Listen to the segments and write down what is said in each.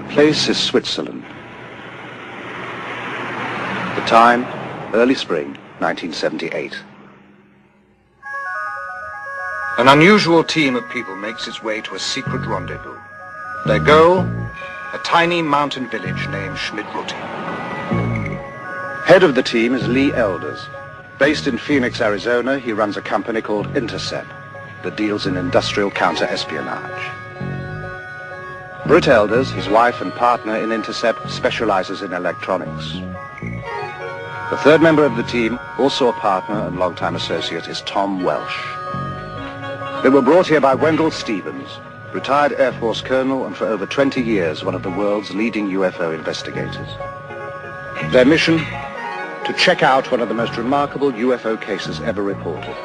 place is Switzerland. The time, early spring, 1978. An unusual team of people makes its way to a secret rendezvous. Their goal, a tiny mountain village named Schmidruti. Head of the team is Lee Elders. Based in Phoenix, Arizona, he runs a company called Intercept that deals in industrial counter-espionage. Britt Elders, his wife and partner in Intercept, specializes in electronics. The third member of the team, also a partner and longtime associate, is Tom Welsh. They were brought here by Wendell Stevens, retired Air Force colonel and for over 20 years one of the world's leading UFO investigators. Their mission? To check out one of the most remarkable UFO cases ever reported.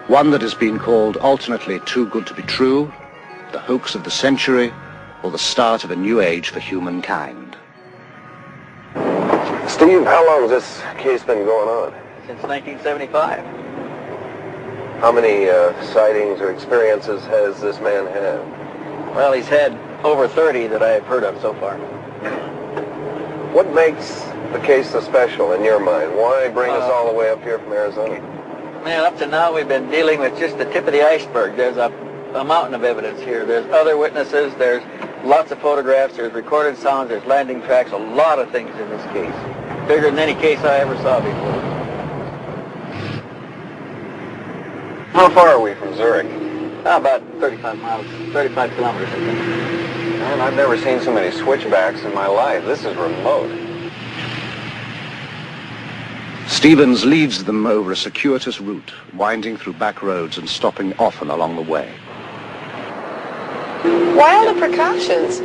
One that has been called alternately too good to be true, the hoax of the century, or the start of a new age for humankind. Steve, how long has this case been going on? Since 1975. How many sightings or experiences has this man had? Well, he's had over 30 that I've heard of so far. What makes the case so special in your mind? Why bring us all the way up here from Arizona? Man, up to now we've been dealing with just the tip of the iceberg. There's a mountain of evidence here. There's other witnesses, there's lots of photographs, there's recorded sounds, there's landing tracks, a lot of things in this case. Bigger than any case I ever saw before. How far are we from Zurich? About 35 miles, 35 kilometers, I think. Man, I've never seen so many switchbacks in my life. This is remote. Stevens leads them over a circuitous route, winding through back roads and stopping often along the way. Why all the precautions?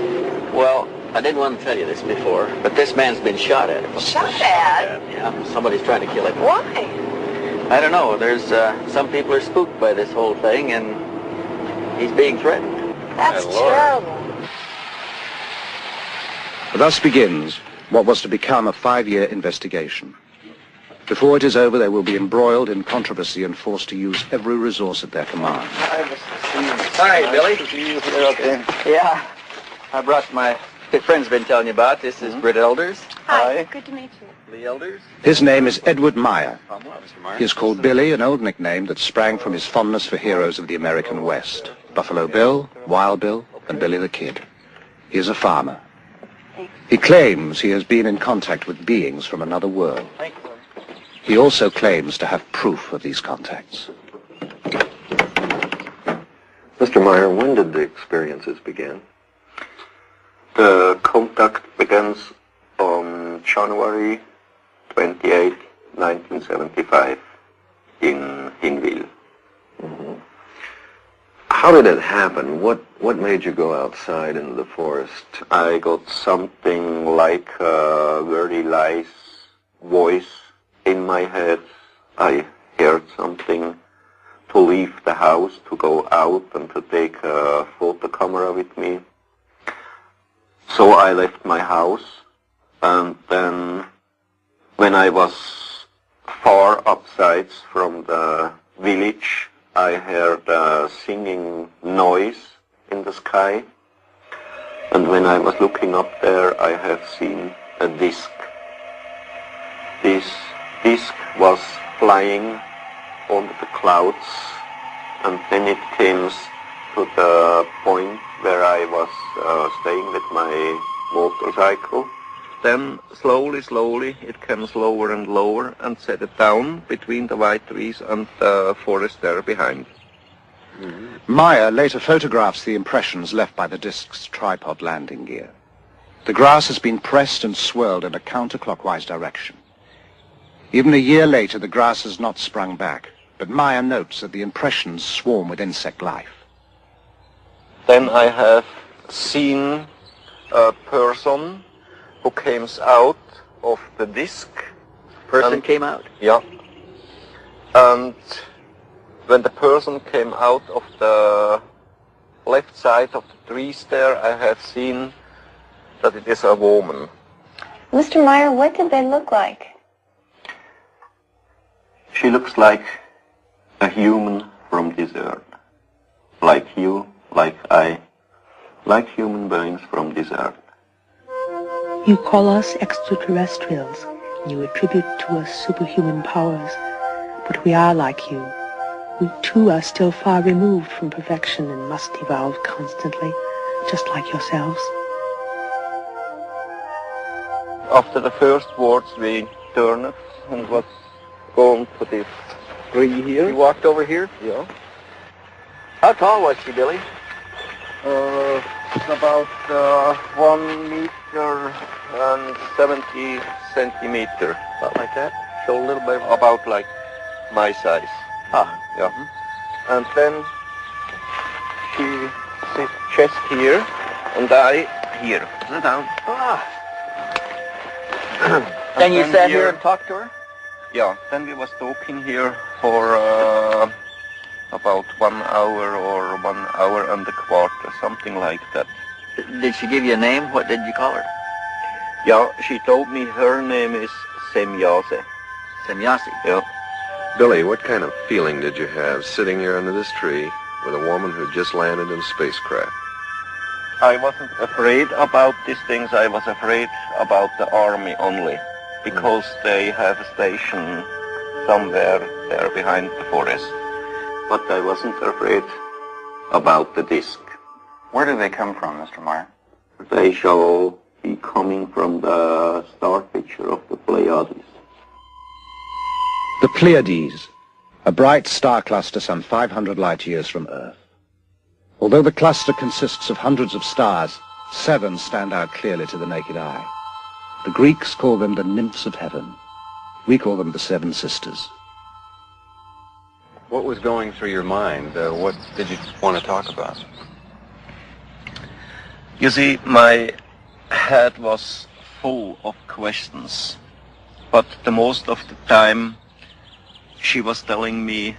Well, I didn't want to tell you this before, but this man's been shot at. Shot at? Yeah, somebody's trying to kill him. Why? I don't know. There's some people are spooked by this whole thing, and he's being threatened. That's terrible. Thus begins what was to become a 5-year investigation. Before it is over, they will be embroiled in controversy and forced to use every resource at their command. Hi, Billy. Okay. Yeah. I brought my friend's been telling you about. This is Britt Elders. Hi. Good to meet you. Lee Elders. His name is Edward Meyer. He is called Billy, an old nickname that sprang from his fondness for heroes of the American West. Buffalo Bill, Wild Bill, and Billy the Kid. He is a farmer. He claims he has been in contact with beings from another world. He also claims to have proof of these contacts. Mr. Meyer, when did the experiences begin? The contact begins on January 28, 1975 in Hinwil. Mm-hmm. How did it happen? What made you go outside into the forest? I got something like a very nice voice in my head. I heard something to leave the house, to go out and to take a photo camera with me. So I left my house, and then when I was far upsides from the village, I heard a singing noise in the sky, and when I was looking up there, I have seen a disc. This disc was flying over the clouds, and then it came to the point where I was staying with my motorcycle. Then slowly it came lower and lower and set it down between the white trees and the forest there behind. Mm-hmm. Meyer later photographs the impressions left by the disc's tripod landing gear. The grass has been pressed and swirled in a counterclockwise direction. Even a year later, the grass has not sprung back, but Meyer notes that the impressions swarm with insect life. Then I have seen a person who came out of the disc. Person came out? Yeah. And when the person came out of the left side of the trees there, I have seen that it is a woman. Mr. Meyer, what did they look like? She looks like a human from this earth. Like you, like I, like human beings from this earth. You call us extraterrestrials, and you attribute to us superhuman powers, but we are like you. We too are still far removed from perfection and must evolve constantly, just like yourselves. After the first words we turned and was going to this tree here. You walked over here? Yeah. How tall was she, Billy? It's about 1 meter and 70 centimeter. About like that? Show a little bit. About like my size. Ah. Yeah. And then she sits chest here and I here. Sit down. Ah. Then you sat here and talked to her? Yeah. Then we was talking here for about 1 hour or 1 hour and a quarter, something like that. Did she give you a name? What did you call her? Yeah, she told me her name is Semyase. Semyase. Yeah. Billy, what kind of feeling did you have sitting here under this tree with a woman who just landed in a spacecraft? I wasn't afraid about these things. I was afraid about the army only, because they have a station somewhere there behind the forest. But I wasn't afraid about the disc. Where do they come from, Mr. Meier? They shall be coming from the star picture of the Pleiades. The Pleiades, a bright star cluster some 500 light-years from Earth. Although the cluster consists of hundreds of stars, 7 stand out clearly to the naked eye. The Greeks call them the nymphs of heaven. We call them the 7 sisters. What was going through your mind? What did you want to talk about? You see, my head was full of questions, but the most of the time she was telling me,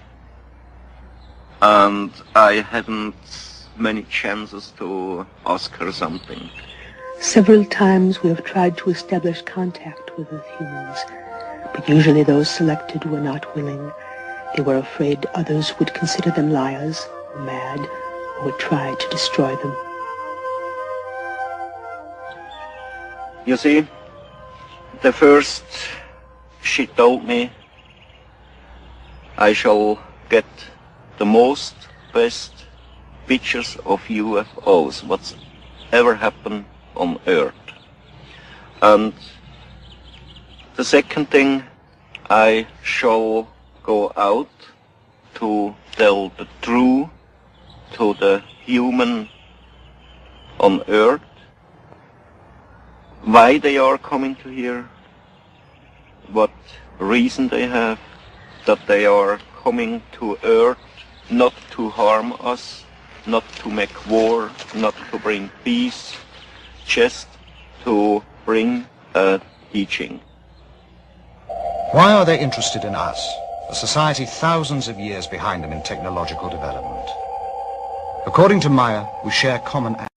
and I hadn't many chances to ask her something. Several times we have tried to establish contact with the humans, but usually those selected were not willing. They were afraid others would consider them liars, or mad, or would try to destroy them. You see, the first she told me I shall get the most best pictures of UFOs, what's ever happened on Earth. And the second thing, I shall go out to tell the truth to the human on Earth, why they are coming to here, what reason they have, that they are coming to Earth not to harm us, not to make war, not to bring peace, just to bring a teaching. Why are they interested in us, a society thousands of years behind them in technological development? According to Meier, we share common ancestors.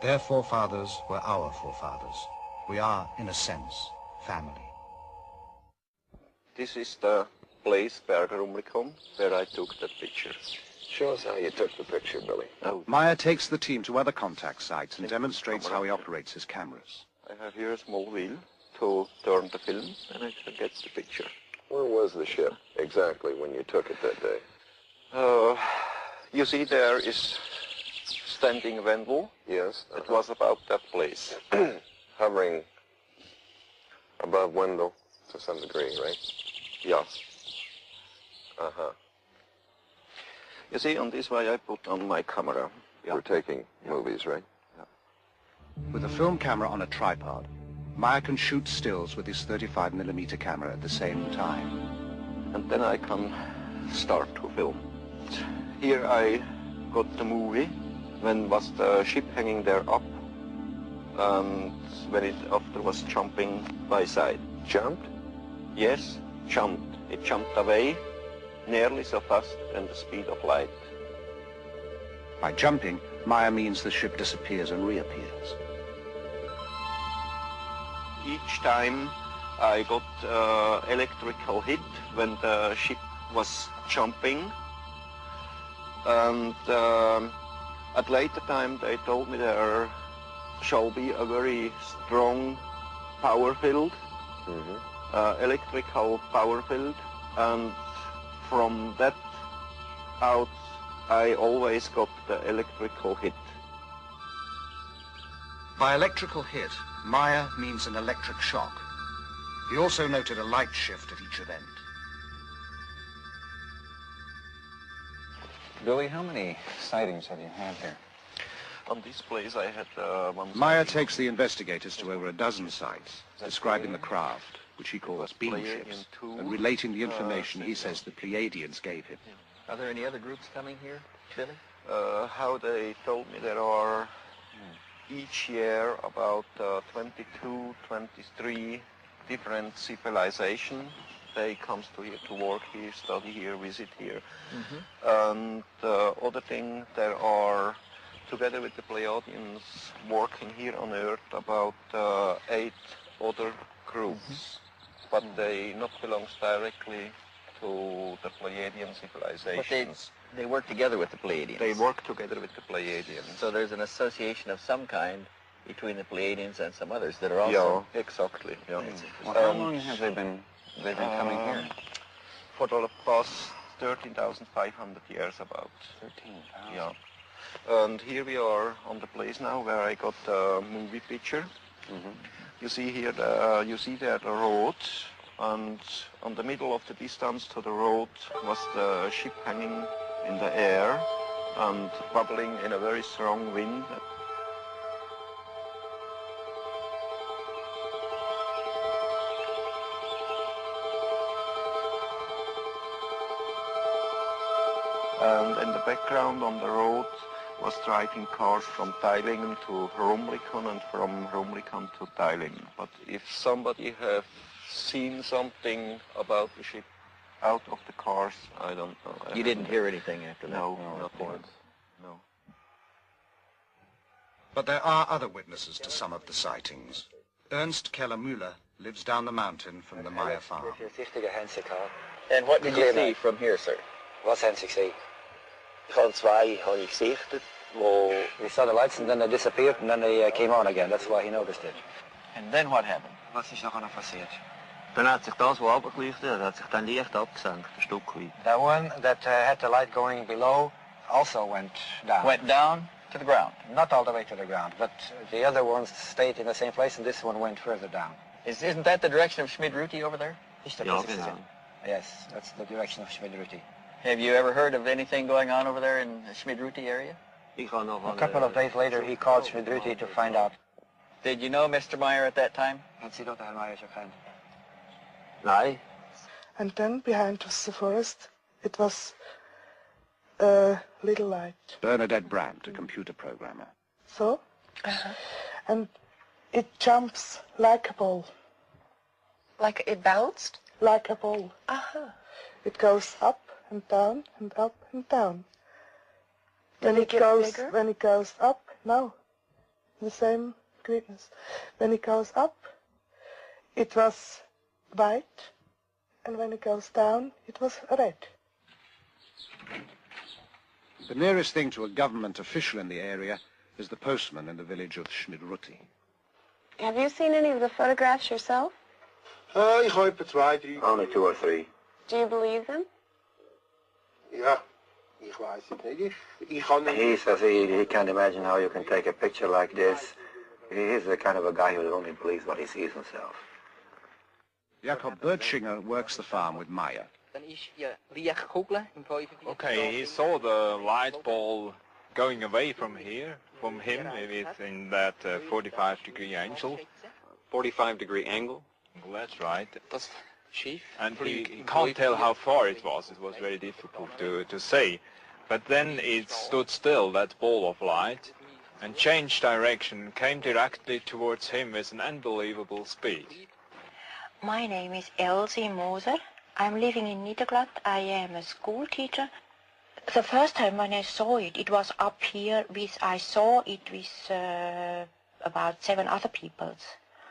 Their forefathers were our forefathers. We are, in a sense, family. This is the place, Bergerumlicum, where I took that picture. Show us how you took the picture, Billy. Meier takes the team to other contact sites and demonstrates how he operates his cameras. I have here a small wheel to turn the film, and I can get the picture. Where was the ship exactly when you took it that day? You see there is standing Wendell. Yes. It was about that place. Hovering above Wendell to some degree, right? Yeah. Uh-huh. You see, on this way I put on my camera. We're taking movies, right? Yeah. With a film camera on a tripod, Meier can shoot stills with his 35mm camera at the same time. And then I can start to film. Here I got the movie when was the ship hanging there up, and when it after was jumping by side. Jumped? Yes, jumped. It jumped away nearly so fast than the speed of light. By jumping, Meier means the ship disappears and reappears. Each time I got electrical hit when the ship was jumping, and at later time they told me there shall be a very strong power field, electrical power field, and from that out I always got the electrical hit. By electrical hit, Meier means an electric shock. He also noted a light shift at each event. Billy, how many sightings have you had here? On this place I had one Meier sighting. takes the investigators to over a dozen sites, describing the craft, which he calls beam ships, and relating the information he says the Pleiadians gave him. Are there any other groups coming here, Billy? How they told me there are each year about 22, 23 different civilizations. They comes to here to work here, study here, visit here. And other thing, there are, together with the Pleiadians, working here on Earth about 8 other groups, but they not belongs directly to the Pleiadian civilizations. But they work together with the Pleiadians. They work together with the Pleiadians. So there's an association of some kind between the Pleiadians and some others that are also... Yeah, exactly. Yeah. Well, how long have they been coming here? For the past 13,500 years about. 13,000. Yeah. And here we are on the place now where I got the movie picture. You see here, you see there the road, and on the middle of the distance to the road was the ship hanging in the air and bubbling in a very strong wind. And in the background on the road was driving cars from Teilingen to Rumlikon and from Rumlikon to Teilingen. But if somebody have seen something about the ship out of the cars, I don't know. You didn't hear anything after that? No, No nothing. reports. No. But there are other witnesses to some of the sightings. Ernst Keller-Müller lives down the mountain from the Meier farm. And what did you see from here, sir? Was haben Sie gesehen? Ich habe zwei gesichtet, wo... We saw the lights and then they disappeared and then they came on again. That's why he noticed it. And then what happened? Was ist noch passiert? Dann hat sich das, was runtergeleuchtet hat, hat sich dann leicht abgesenkt, ein Stück weit. The one that had the light going below also went down. Went down to the ground? Not all the way to the ground, but the other ones stayed in the same place and this one went further down. Isn't that the direction of Schmid-Ruti over there? Ja, genau. Yes, that's the direction of Schmid-Ruti. Have you ever heard of anything going on over there in the Schmid-Ruti area? Ich habe noch A couple of days later he called Schmid-Ruti to find out. Did you know Mr. Meier at that time? Had Sie dort Herrn Meier gekannt? Nein. And then behind was the forest. It was a little light. Bernadette Brandt, a computer programmer. So? And it jumps like a ball. Like it bounced? Like a ball. It goes up and down and up and down. Did it get bigger? When it goes up, no, the same greatness. When it goes up, it was white, and when it goes down, it was red. The nearest thing to a government official in the area is the postman in the village of Schmid-Ruti. Have you seen any of the photographs yourself? Ich habe etwa 2, 3. Only 2 or 3. Do you believe them? Ja, ich weiß es nicht. Ich kann nicht. He says he can't imagine how you can take a picture like this. He's the kind of a guy who only believes what he sees himself. Jakob Bertschinger works the farm with Meier. Okay, he saw the light ball going away from here, from him, in that 45-degree angle. 45-degree angle? Well, that's right. And he can't tell how far it was. It was very difficult to say. But then it stood still, that ball of light, and changed direction, came directly towards him with an unbelievable speed. My name is Elsie Moser. I'm living in Niederglatt. I am a school teacher. The first time when I saw it, it was up here. I saw it with about 7 other people.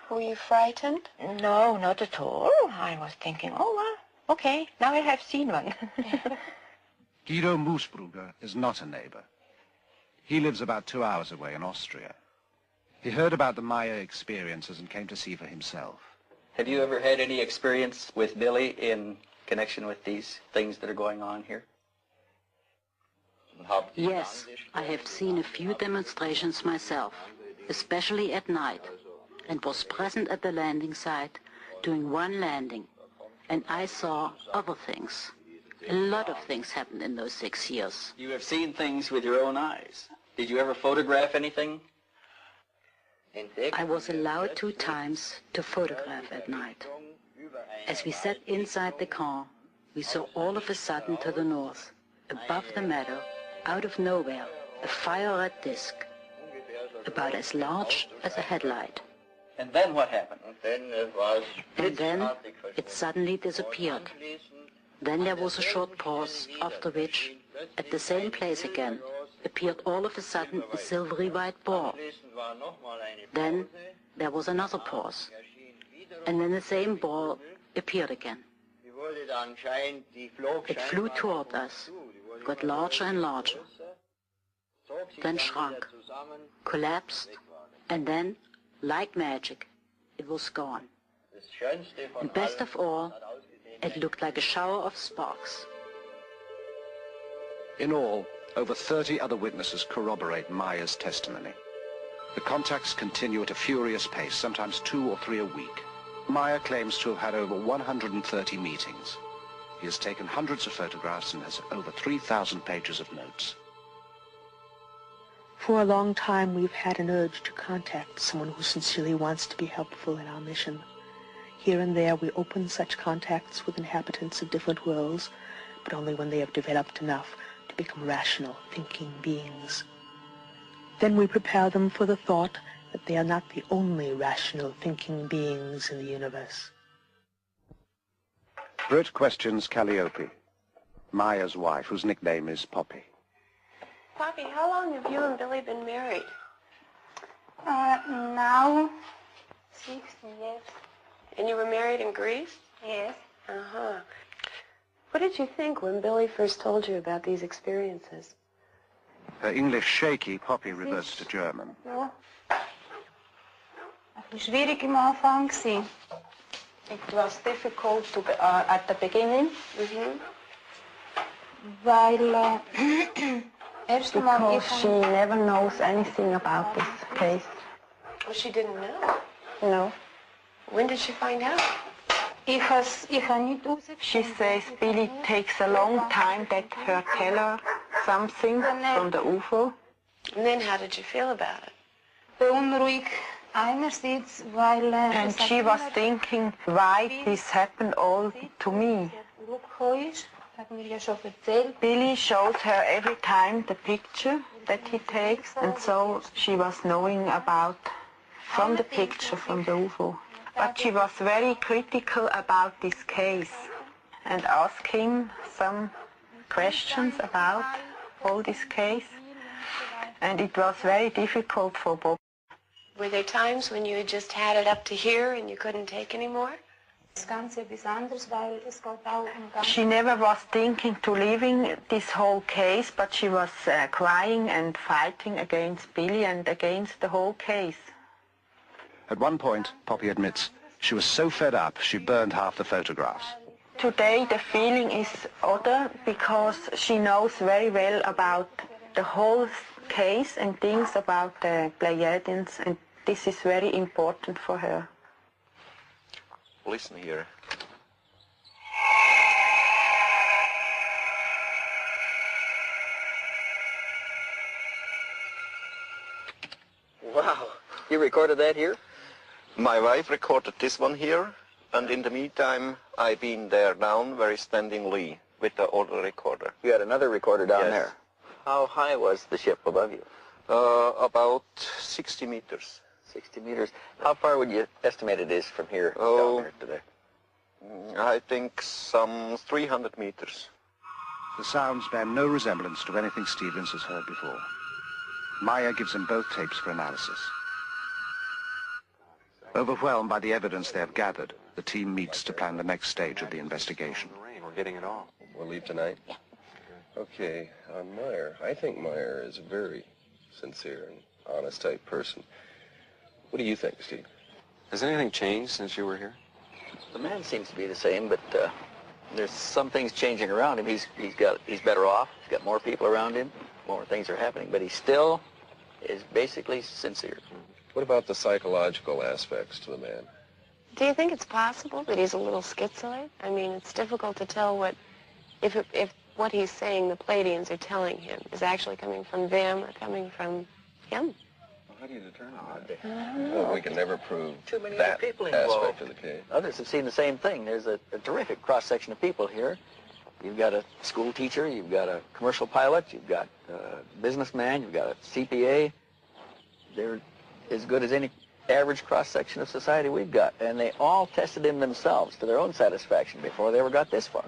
Were you frightened? No, not at all. I was thinking, oh, well, okay, now I have seen one. Guido Moosbrugger is not a neighbor. He lives about 2 hours away in Austria. He heard about the Meier experiences and came to see for himself. Have you ever had any experience with Billy in connection with these things that are going on here? Yes, I have seen a few demonstrations myself, especially at night, and was present at the landing site during one landing, and I saw other things. A lot of things happened in those 6 years. You have seen things with your own eyes. Did you ever photograph anything? I was allowed 2 times to photograph at night. As we sat inside the car, we saw all of a sudden to the north, above the meadow, out of nowhere, a fire-red disc, about as large as a headlight. And then what happened? And then it suddenly disappeared. Then there was a short pause, after which, at the same place again, appeared all of a sudden a silvery white ball. Then there was another pause, and then the same ball appeared again. It flew toward us, got larger and larger, then shrunk, collapsed, and then, like magic, it was gone. And best of all, it looked like a shower of sparks. In all, over 30 other witnesses corroborate Meier's testimony. The contacts continue at a furious pace, sometimes 2 or 3 a week. Meier claims to have had over 130 meetings. He has taken hundreds of photographs and has over 3,000 pages of notes. For a long time, we've had an urge to contact someone who sincerely wants to be helpful in our mission. Here and there, we open such contacts with inhabitants of different worlds, but only when they have developed enough to become rational, thinking beings. Then we prepare them for the thought that they are not the only rational, thinking beings in the universe. Britt questions Calliope, Meier's wife, whose nickname is Poppy. Poppy, how long have you and Billy been married? Now, 60 years. And you were married in Greece? Yes. Uh-huh. What did you think when Billy first told you about these experiences? Her English shaky, Poppy reverts to German. Ja. Ein bisschen schwierig am Anfang gewesen. It was difficult at the beginning. Weil because she never knows anything about this case. Well, she didn't know. No. When did she find out? She says Billy takes a long time that her tell her something from the UFO. And then how did you feel about it? Beunruhigt einerseits, weil and she was thinking why this happened all to me. Billy shows her every time the picture that he takes, and so she was knowing about from the picture from the UFO. But she was very critical about this case and asked him some questions about all this case, and it was very difficult for Bob. Were there times when you had just had it up to here and you couldn't take any more? She never was thinking to leaving this whole case, but she was crying and fighting against Billy and against the whole case. At one point, Poppy admits, she was so fed up she burned half the photographs. Today the feeling is other because she knows very well about the whole case and things about the pleiades, and this is very important for her. Listen here. Wow, you recorded that here? My wife recorded this one here, and in the meantime I've been there down where he's standing Lee with the other recorder. You had another recorder down Yes. there. How high was the ship above you? About 60 meters. 60 meters. How far would you estimate it is from here down there to there? I think some 300 meters. The sounds bear no resemblance to anything Stevens has heard before. Meier gives them both tapes for analysis. Overwhelmed by the evidence they have gathered, the team meets to plan the next stage of the investigation. We're getting it all. We'll leave tonight? Yeah. Okay, Meier. I think Meier is a very sincere and honest type person. What do you think, Steve? Has anything changed since you were here? The man seems to be the same, but there's some things changing around him. He's better off. He's got more people around him. More things are happening, but he still is basically sincere. What about the psychological aspects to the man? Do you think it's possible that he's a little schizoid? I mean, it's difficult to tell if what he's saying the Pleiadians are telling him is actually coming from them or coming from him. Well, how do you determine that? Well, we can never prove Too many that other people aspect involved. of the case. Others have seen the same thing. There's a terrific cross-section of people here. You've got a school teacher, you've got a commercial pilot, you've got a businessman, you've got a CPA. They're as good as any average cross-section of society we've got. And they all tested him themselves to their own satisfaction before they ever got this far.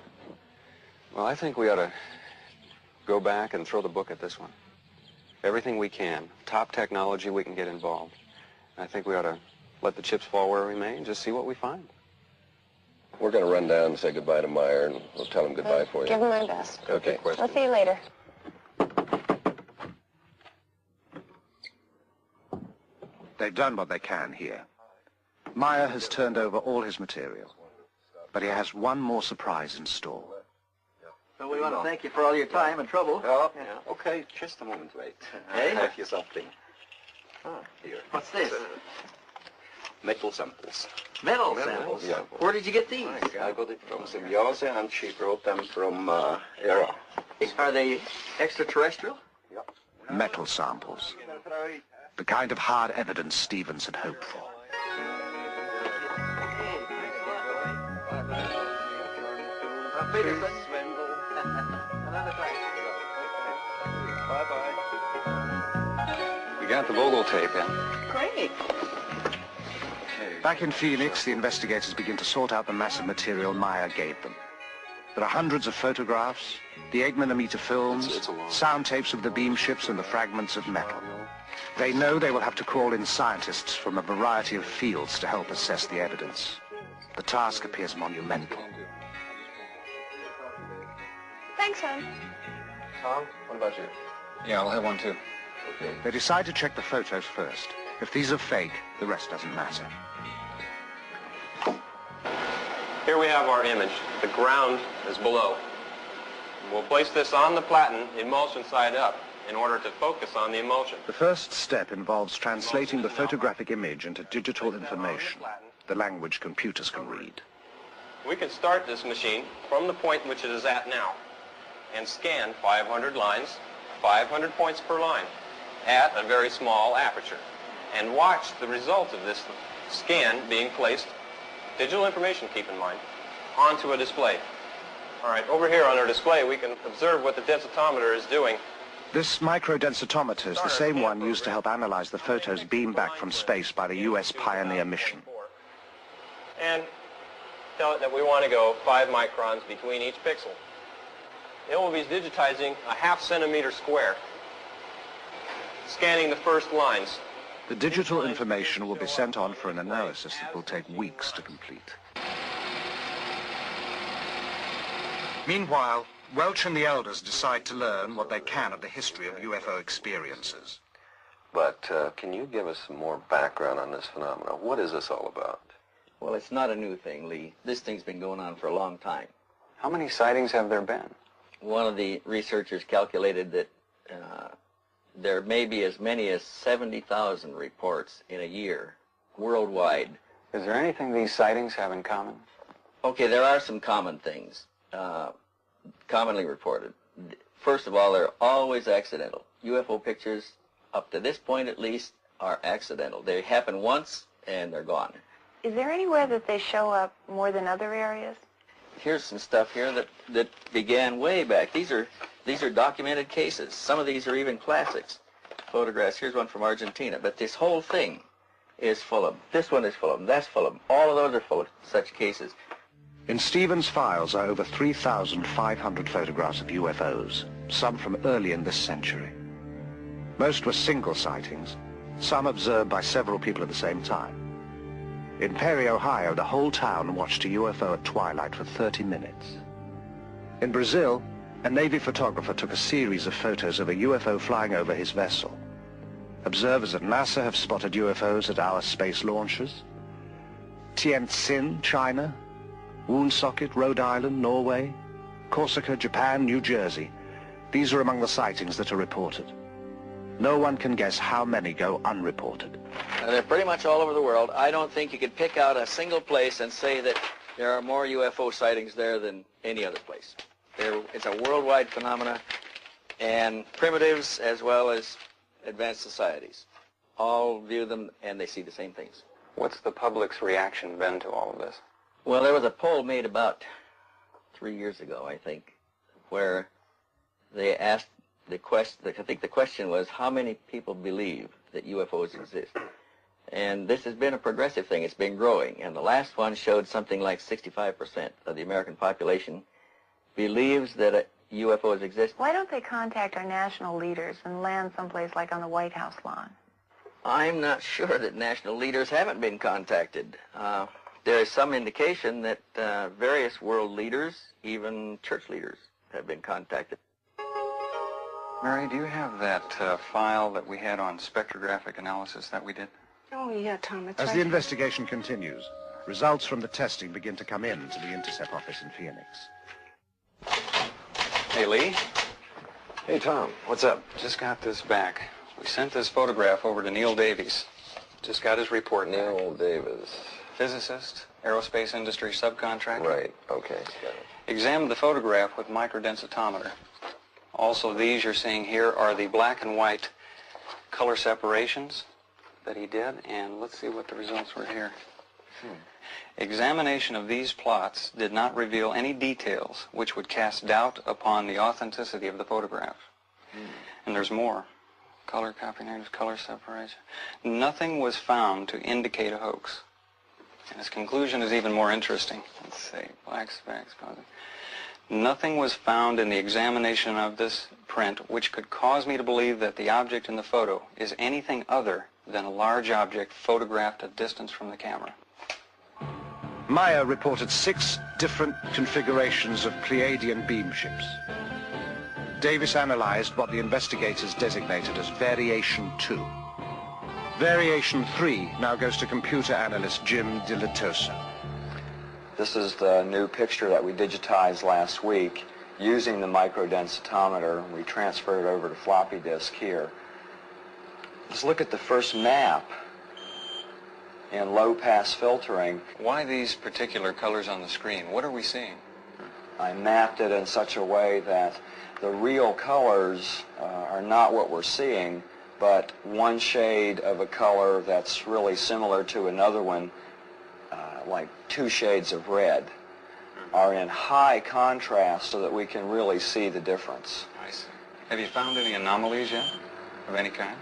Well, I think we ought to go back and throw the book at this one. Everything we can. Top technology, we can get involved. I think we ought to let the chips fall where we may and just see what we find. We're going to run down and say goodbye to Meier, and we'll tell him goodbye for you. Give him my best. Okay. I'll see you later. They've done what they can here. Meier has turned over all his material, but he has one more surprise in store. So we want to thank you for all your time and trouble. Oh, yeah. Okay, just a moment, wait. Hey? I have here something. Here. What's this? Metal samples. Metal samples? Yeah. Where did you get these? I got it from Symbiose, and she brought them from Era. Are they extraterrestrial? Metal samples. The kind of hard evidence Stevens had hoped for. We got the Vogel tape in. Great. Back in Phoenix, the investigators begin to sort out the massive material Meier gave them. There are hundreds of photographs, the 8mm films, sound tapes of the beam ships and the fragments of metal. They know they will have to call in scientists from a variety of fields to help assess the evidence. The task appears monumental. Thanks, hon. Tom, what about you? Yeah, I'll have one too. Okay. They decide to check the photos first. If these are fake, the rest doesn't matter. Here we have our image. The ground is below. We'll place this on the platen, emulsion side up, in order to focus on the emulsion. The first step involves translating the photographic image into digital information, the language computers can read. We can start this machine from the point which it is at now and scan 500 lines, 500 points per line, at a very small aperture, and watch the result of this scan being placed, digital information, keep in mind, onto a display. All right, over here on our display, we can observe what the densitometer is doing. This microdensitometer is the same one used to help analyze the photos beamed back from space by the U.S. Pioneer mission. And tell it that we want to go 5 microns between each pixel. It will be digitizing a ½ centimeter square, scanning the first lines. The digital information will be sent on for an analysis that will take weeks to complete. Meanwhile, Welch and the elders decide to learn what they can of the history of UFO experiences. But can you give us some more background on this phenomenon? What is this all about? Well, it's not a new thing, Lee. This thing's been going on for a long time. How many sightings have there been? One of the researchers calculated that there may be as many as 70,000 reports in a year worldwide. Is there anything these sightings have in common? Okay, there are some common things commonly reported. First of all, they're always accidental. UFO pictures, up to this point at least, are accidental. They happen once and they're gone. Is there anywhere that they show up more than other areas? Here's some stuff here that began way back. These are documented cases. Some of these are even classics. Photographs. Here's one from Argentina. But this whole thing is full of them. This one is full of them. That's full of them. All of those are full of such cases. In Stevens' files are over 3,500 photographs of UFOs, some from early in this century. Most were single sightings, some observed by several people at the same time. In Perry, Ohio, the whole town watched a UFO at twilight for 30 minutes. In Brazil, a Navy photographer took a series of photos of a UFO flying over his vessel. Observers at NASA have spotted UFOs at our space launches. Tientsin, China, Woonsocket, Rhode Island, Norway, Corsica, Japan, New Jersey. These are among the sightings that are reported. No one can guess how many go unreported. They're pretty much all over the world. I don't think you could pick out a single place and say that there are more UFO sightings there than any other place. It's a worldwide phenomena, and primitives as well as advanced societies all view them and they see the same things. What's the public's reaction been to all of this? Well, there was a poll made about 3 years ago, I think, where they asked the question, I think the question was, how many people believe that UFOs exist? And this has been a progressive thing. It's been growing. And the last one showed something like 65% of the American population believes that UFOs exist. Why don't they contact our national leaders and land someplace like on the White House lawn? I'm not sure that national leaders haven't been contacted. There is some indication that various world leaders, even church leaders, have been contacted. Mary, do you have that file that we had on spectrographic analysis that we did? Oh, yeah, Tom, it's As right. the investigation continues, results from the testing begin to come in to the Intercept office in Phoenix. Hey, Lee. Hey, Tom, what's up? Just got this back. We sent this photograph over to Neil Davies. Just got his report back. Neil Davis. Physicist, aerospace industry subcontractor. Right, okay. Examined the photograph with microdensitometer. Also, these you're seeing here are the black and white color separations that he did, and let's see what the results were here. Examination of these plots did not reveal any details which would cast doubt upon the authenticity of the photograph. And there's more. Color copy negatives, color separation. Nothing was found to indicate a hoax. And his conclusion is even more interesting. Let's see, black specks. Nothing was found in the examination of this print which could cause me to believe that the object in the photo is anything other than a large object photographed at distance from the camera. Meier reported 6 different configurations of Pleiadian beam ships. Davis analyzed what the investigators designated as Variation 2. Variation 3 now goes to computer analyst Jim Dilatoso. This is the new picture that we digitized last week using the microdensitometer. We transferred it over to floppy disk here. Let's look at the first map in low-pass filtering. Why these particular colors on the screen? What are we seeing? I mapped it in such a way that the real colors are not what we're seeing, but one shade of a color that's really similar to another one, like 2 shades of red, are in high contrast so that we can really see the difference. I see. Have you found any anomalies yet of any kind?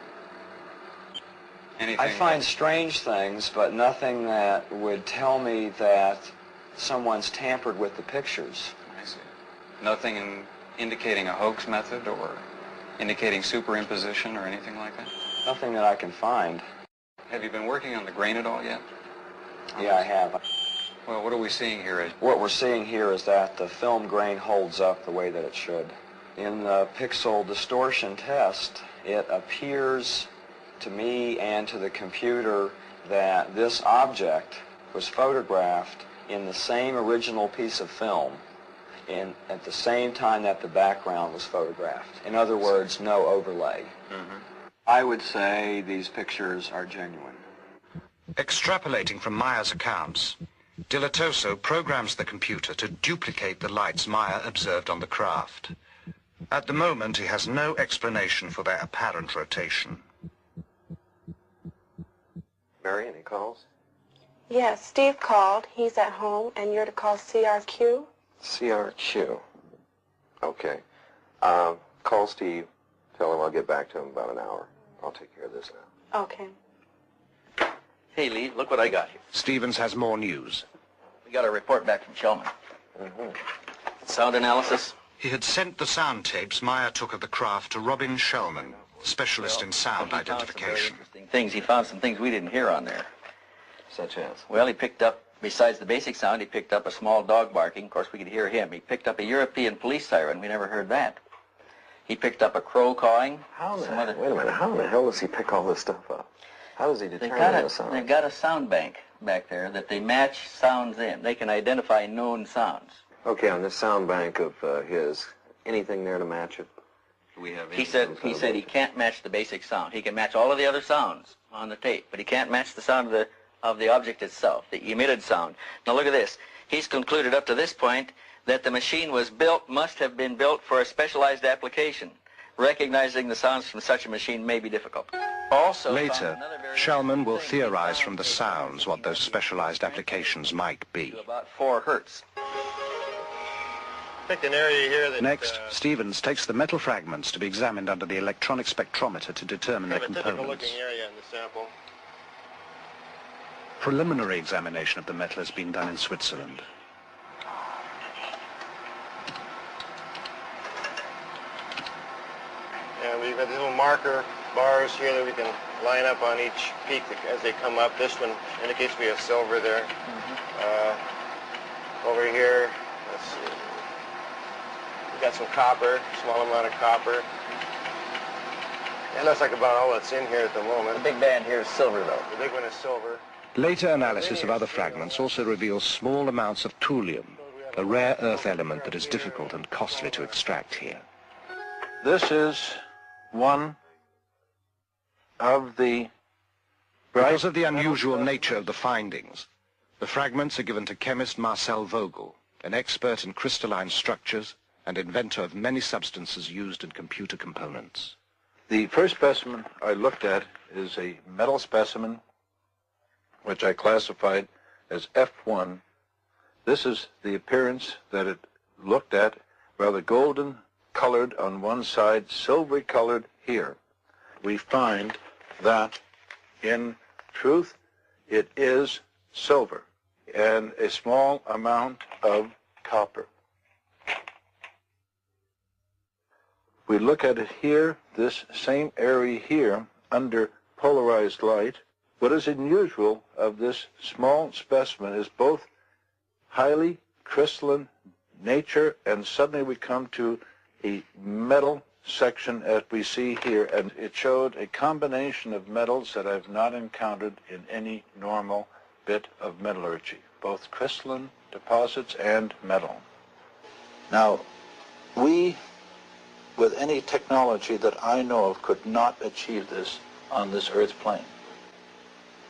Anything I find strange things, but nothing that would tell me that someone's tampered with the pictures. I see. Nothing indicating a hoax method or indicating superimposition or anything like that? Nothing that I can find. Have you been working on the grain at all yet? Yeah, I have. Well, what are we seeing here? What we're seeing here is that the film grain holds up the way that it should. In the pixel distortion test, it appears to me and to the computer that this object was photographed in the same original piece of film at the same time that the background was photographed. In other words, no overlay. I would say these pictures are genuine. Extrapolating from Meier's accounts, Dilatoso programs the computer to duplicate the lights Meier observed on the craft. At the moment, he has no explanation for their apparent rotation. Mary, any calls? Yes, Steve called. He's at home, and you're to call CRQ. CRQ. Okay. Call Steve. Tell him I'll get back to him in about an hour. I'll take care of this now. Okay. Hey, Lee, look what I got here. Stevens has more news. We got a report back from Shellman. Sound analysis. He had sent the sound tapes Meier took of the craft to Robin Shellman, specialist in sound identification. He found some things we didn't hear on there. Such as? Well, he picked up, besides the basic sound, he picked up a small dog barking. Of course, we could hear him. He picked up a European police siren. We never heard that. He picked up a crow cawing. Wait a minute, how in the hell does he pick all this stuff up? How does he determine the sound? They've got a sound bank back there that they match sounds in. They can identify known sounds. Okay, on this sound bank of his, anything there to match it? He said he can't match the basic sound. He can match all of the other sounds on the tape, but he can't match the sound of the object itself, the emitted sound. Now look at this. He's concluded up to this point that the machine must have been built for a specialized application. Recognizing the sounds from such a machine may be difficult. Later, Shellman will theorize from the sounds what those specialized applications might be. About 4 hertz. Picked an area here that... Next, Stevens takes the metal fragments to be examined under the electronic spectrometer to determine their components. Typical-looking area in the sample. Preliminary examination of the metal has been done in Switzerland. And we've got these little marker bars here that we can line up on each peak as they come up. This one indicates we have silver there. Over here, let's see. We've got some copper, small amount of copper. That looks like about all that's in here at the moment. The big band here is silver, though. The big one is silver. Later analysis of other fragments also reveals small amounts of thulium, a rare earth element that is difficult and costly to extract here. This is one of the... Because of the unusual nature of the findings, the fragments are given to chemist Marcel Vogel, an expert in crystalline structures and inventor of many substances used in computer components. The first specimen I looked at is a metal specimen, which I classified as F1. This is the appearance that it looked at, rather golden colored on one side, silvery colored here. We find that in truth it is silver and a small amount of copper. We look at it here, this same area here, under polarized light. What is unusual of this small specimen is both highly crystalline nature, and suddenly we come to a metal section as we see here, and it showed a combination of metals that I've not encountered in any normal bit of metallurgy, both crystalline deposits and metal. Now, we, with any technology that I know of, could not achieve this on this Earth plane.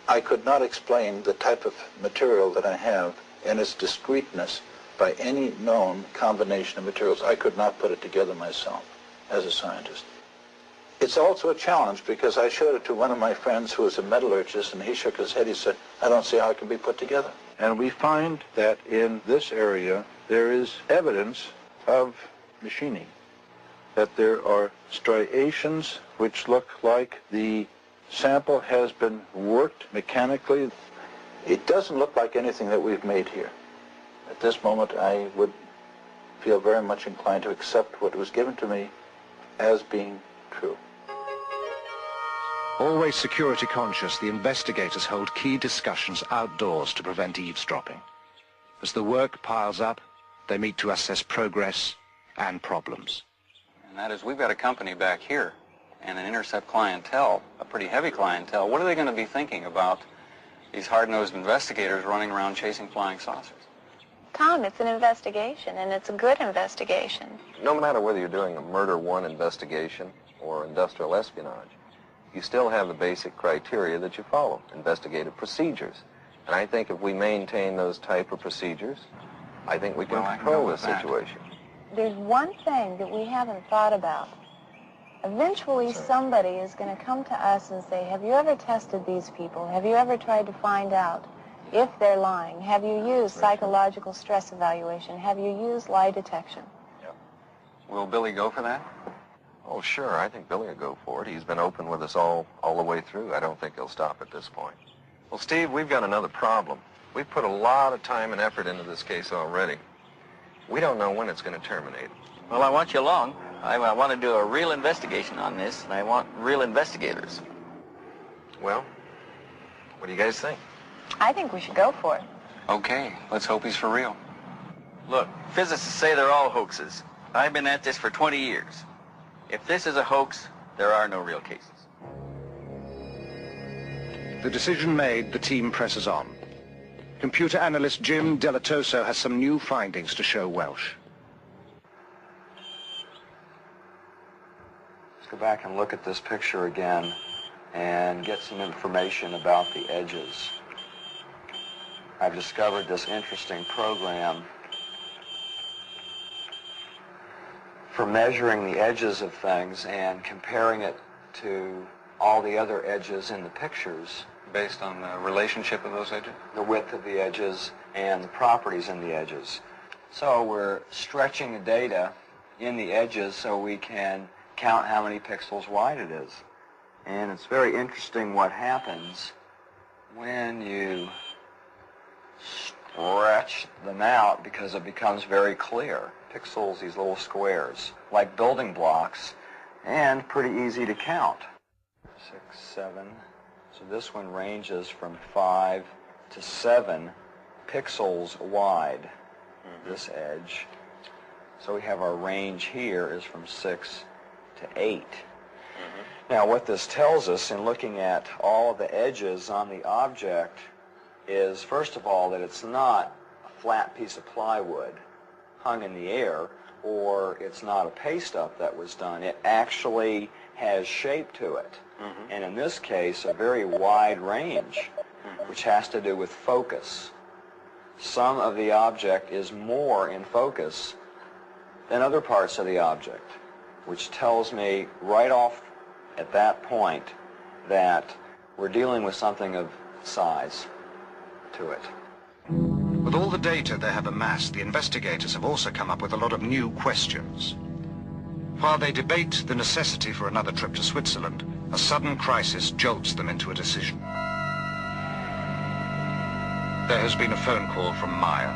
I could not explain the type of material that I have and its discreteness by any known combination of materials. I could not put it together myself as a scientist. It's also a challenge because I showed it to one of my friends who was a metallurgist, and he shook his head. He said, I don't see how it can be put together. And we find that in this area there is evidence of machining, that there are striations which look like the sample has been worked mechanically. It doesn't look like anything that we've made here. At this moment, I would feel very much inclined to accept what was given to me as being true. Always security conscious, the investigators hold key discussions outdoors to prevent eavesdropping. As the work piles up, they meet to assess progress and problems. And that is, we've got a company back here and an intercept clientele, a pretty heavy clientele. What are they going to be thinking about these hard-nosed investigators running around chasing flying saucers? Tom, it's an investigation, and it's a good investigation. No matter whether you're doing a murder one investigation or industrial espionage, you still have the basic criteria that you follow, investigative procedures. And I think if we maintain those type of procedures, I think we can control the situation. There's one thing that we haven't thought about. Eventually somebody is going to come to us and say, have you ever tested these people? Have you ever tried to find out if they're lying? Have you used psychological stress evaluation? Have you used lie detection? Will Billy go for that? Oh, sure. I think Billy will go for it. He's been open with us all the way through. I don't think he'll stop at this point. Well, Steve, we've got another problem. We've put a lot of time and effort into this case already. We don't know when it's going to terminate. Well, I want you along. I want to do a real investigation on this, and I want real investigators. Well, what do you guys think? I think we should go for it. Okay, let's hope he's for real. Look, physicists say they're all hoaxes. I've been at this for 20 years. If this is a hoax, there are no real cases. The decision made, the team presses on. Computer analyst Jim Delatoso has some new findings to show Welsh. Let's go back and look at this picture again and get some information about the edges. I've discovered this interesting program for measuring the edges of things and comparing it to all the other edges in the pictures. Based on the relationship of those edges? The width of the edges and the properties in the edges. So we're stretching the data in the edges so we can count how many pixels wide it is. And it's very interesting what happens when you stretch them out, because it becomes very clear. Pixels, these little squares, like building blocks, and pretty easy to count. 6, 7. So this one ranges from 5 to 7 pixels wide, this edge. So we have our range here is from 6 to 8. Now what this tells us in looking at all of the edges on the object is, first of all, that it's not a flat piece of plywood hung in the air, or it's not a paste-up that was done. It actually has shape to it. And in this case, a very wide range, which has to do with focus. Some of the object is more in focus than other parts of the object, which tells me right off at that point that we're dealing with something of size to it. With all the data they have amassed, the investigators have also come up with a lot of new questions. While they debate the necessity for another trip to Switzerland, a sudden crisis jolts them into a decision. There has been a phone call from Meier.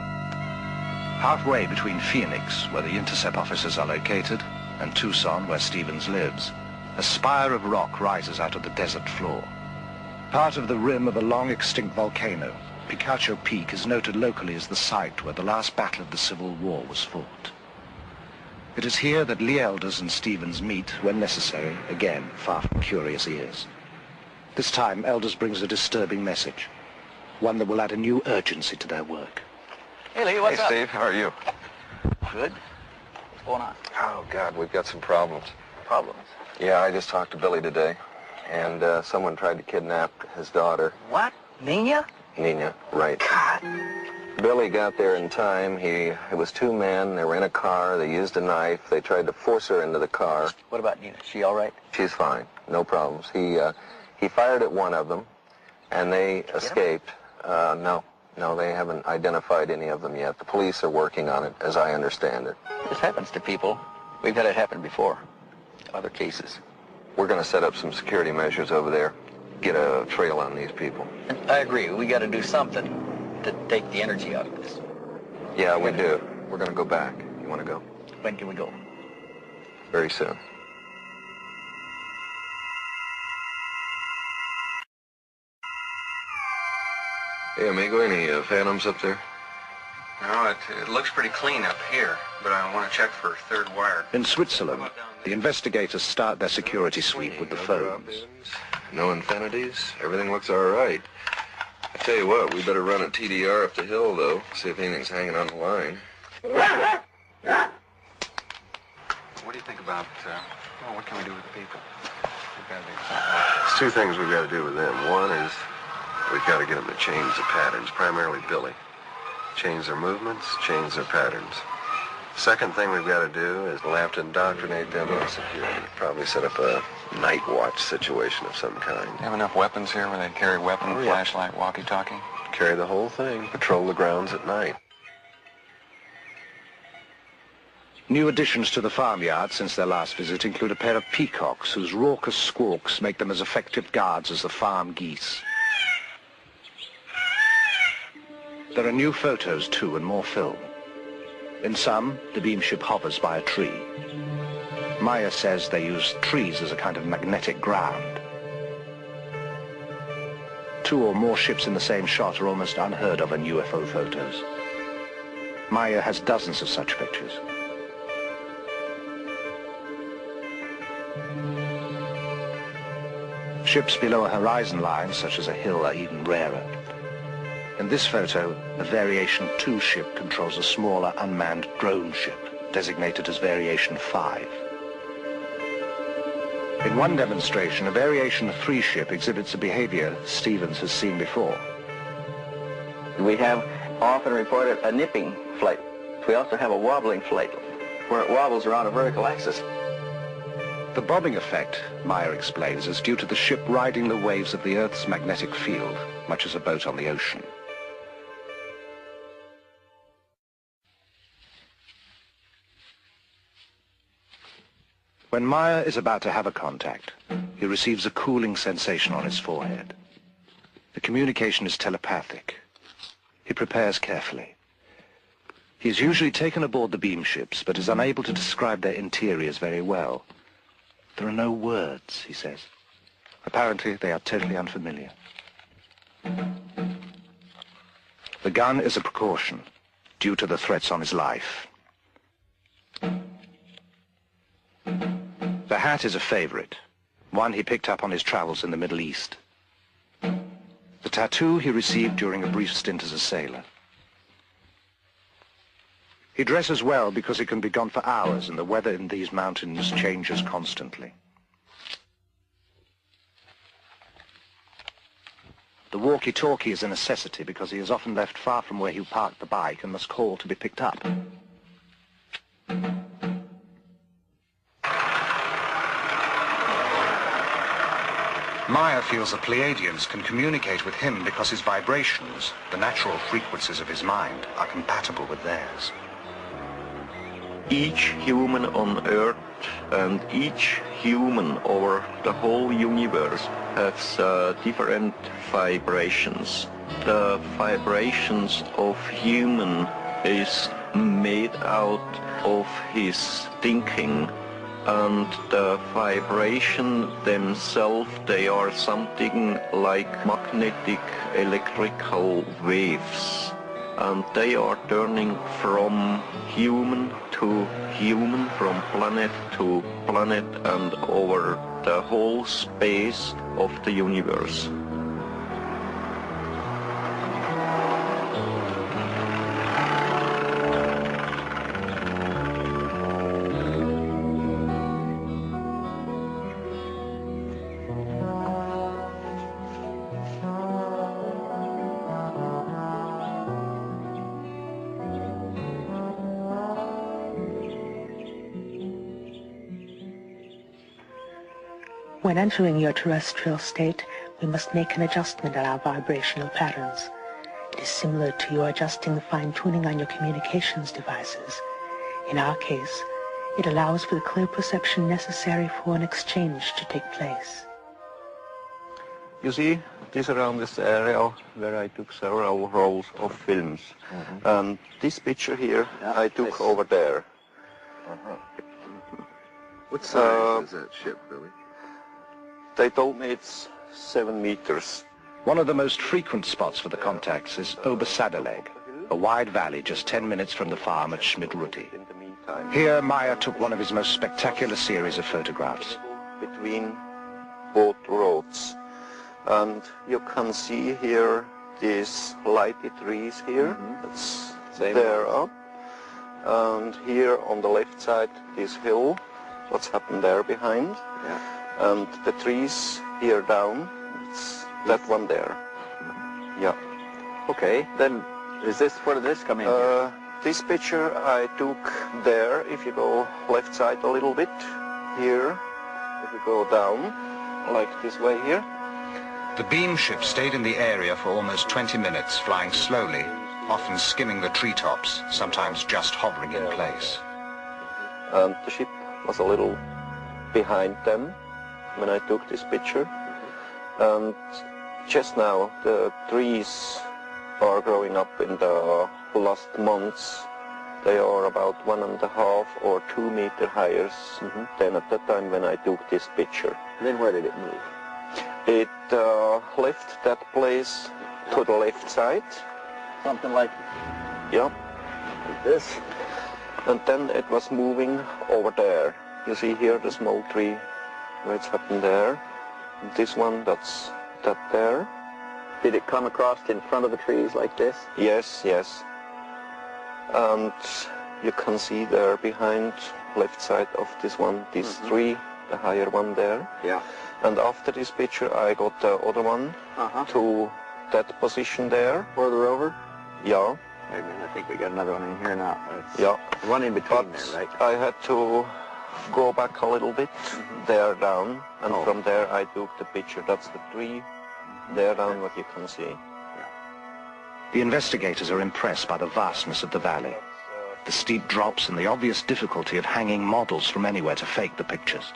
Halfway between Phoenix, where the intercept offices are located, and Tucson, where Stevens lives, a spire of rock rises out of the desert floor. Part of the rim of a long-extinct volcano, Picacho Peak is noted locally as the site where the last battle of the Civil War was fought. It is here that Lee Elders and Stevens meet, when necessary, again far from curious ears. This time, Elders brings a disturbing message, one that will add a new urgency to their work. Hey, Lee, what's up? Hey, Steve, how are you? Good. What's going on? Oh, God, we've got some problems. Problems? Yeah, I just talked to Billy today, and someone tried to kidnap his daughter. What? Nina? Nina, right. God. Billy got there in time. It was two men. They were in a car. They used a knife. They tried to force her into the car. What about Nina? She all right? She's fine. No problems. He fired at one of them, and they escaped. No, they haven't identified any of them yet. The police are working on it, as I understand it. This happens to people. We've had it happen before. Other cases. We're going to set up some security measures over there. Get a trail on these people. I agree. We got to do something to take the energy out of this. Yeah, we do. We're going to go back. You want to go? When can we go? Very soon. Hey, amigo, any phantoms up there? No, it looks pretty clean up here, but I want to check for third wire. In Switzerland, the investigators start their security sweep with the phones. No infinities? Everything looks all right. I tell you what, we better run a TDR up the hill, though, see if anything's hanging on the line. What do you think about, what can we do with the people? There's two things we've got to do with them. One is we've got to get them to change the patterns, primarily Billy. Change their movements, change their patterns. Second thing we've got to do is we'll have to indoctrinate them in security. Probably set up a night watch situation of some kind. Have enough weapons here where they'd carry weapon, flashlight, walkie-talkie? Carry the whole thing. Patrol the grounds at night. New additions to the farmyard since their last visit include a pair of peacocks whose raucous squawks make them as effective guards as the farm geese. There are new photos, too, and more film. In some, the beam ship hovers by a tree. Meier says they use trees as a kind of magnetic ground. Two or more ships in the same shot are almost unheard of in UFO photos. Meier has dozens of such pictures. Ships below a horizon line, such as a hill, are even rarer. In this photo, a Variation 2 ship controls a smaller unmanned drone ship, designated as Variation 5. In one demonstration, a Variation 3 ship exhibits a behavior Stevens has seen before. We have often reported a nipping flight. We also have a wobbling flight, where it wobbles around a vertical axis. The bobbing effect, Meier explains, is due to the ship riding the waves of the Earth's magnetic field, much as a boat on the ocean. When Meier is about to have a contact, he receives a cooling sensation on his forehead. The communication is telepathic. He prepares carefully. He is usually taken aboard the beam ships, but is unable to describe their interiors very well. There are no words, he says. Apparently, they are totally unfamiliar. The gun is a precaution, due to the threats on his life. The hat is a favorite, one he picked up on his travels in the Middle East. The tattoo he received during a brief stint as a sailor. He dresses well because he can be gone for hours and the weather in these mountains changes constantly. The walkie-talkie is a necessity because he is often left far from where he parked the bike and must call to be picked up. Meier feels the Pleiadians can communicate with him because his vibrations, the natural frequencies of his mind, are compatible with theirs. Each human on Earth and each human over the whole universe has different vibrations. The vibrations of human is made out of his thinking, and the vibration themselves, they are something like magnetic electrical waves. And they are turning from human to human, from planet to planet, and over the whole space of the universe. When entering your terrestrial state, we must make an adjustment in our vibrational patterns. It is similar to your adjusting the fine-tuning on your communications devices. In our case, it allows for the clear perception necessary for an exchange to take place. You see, this around this area where I took several rolls of films. And this picture here, I took over there. What size is that ship, Billy? They told me it's 7 meters. One of the most frequent spots for the contacts is Obersadeleg, a wide valley just 10 minutes from the farm at Schmidruti. Here, Meier took one of his most spectacular series of photographs. Between both roads. And you can see here these lighted trees here. That's there up. And here on the left side, this hill. What's happened there behind. And the trees here down, it's that one there. Yeah. Okay, then where did this come in? This picture I took there, if you go left side a little bit, here, if you go down, like this way here. The beam ship stayed in the area for almost 20 minutes, flying slowly, often skimming the treetops, sometimes just hovering in place. And the ship was a little behind them when I took this picture. And just now the trees are growing up in the last months. They are about 1.5 or 2 meters higher than at the time when I took this picture. Then where did it move? It left that place to the left side. Something like... Yeah. Like this. And then it was moving over there. You see here the small tree where it's happened there. this one, that's that there. Did it come across in front of the trees like this? Yes, yes. And you can see there behind, left side of this one, these three, the higher one there. Yeah. And after this picture, I got the other one to that position there. Further over? Yeah. Wait a minute, I think we got another one in here now. It's yeah. One in between but there, right? I had to go back a little bit, there down, and from there I took the picture. That's the tree, there down, what you can see. The investigators are impressed by the vastness of the valley, the steep drops and the obvious difficulty of hanging models from anywhere to fake the pictures.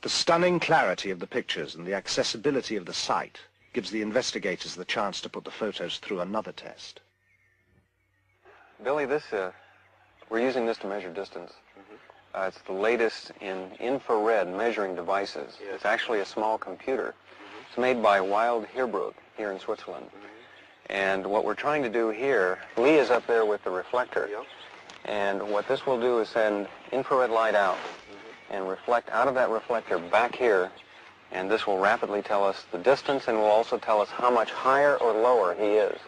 The stunning clarity of the pictures and the accessibility of the site gives the investigators the chance to put the photos through another test. Billy, we're using this to measure distance. It's the latest in infrared measuring devices. It's actually a small computer. It's made by Wild Heerbrugg here in Switzerland. And what we're trying to do here, Lee is up there with the reflector. And what this will do is send infrared light out and reflect out of that reflector back here. And this will rapidly tell us the distance and will also tell us how much higher or lower he is.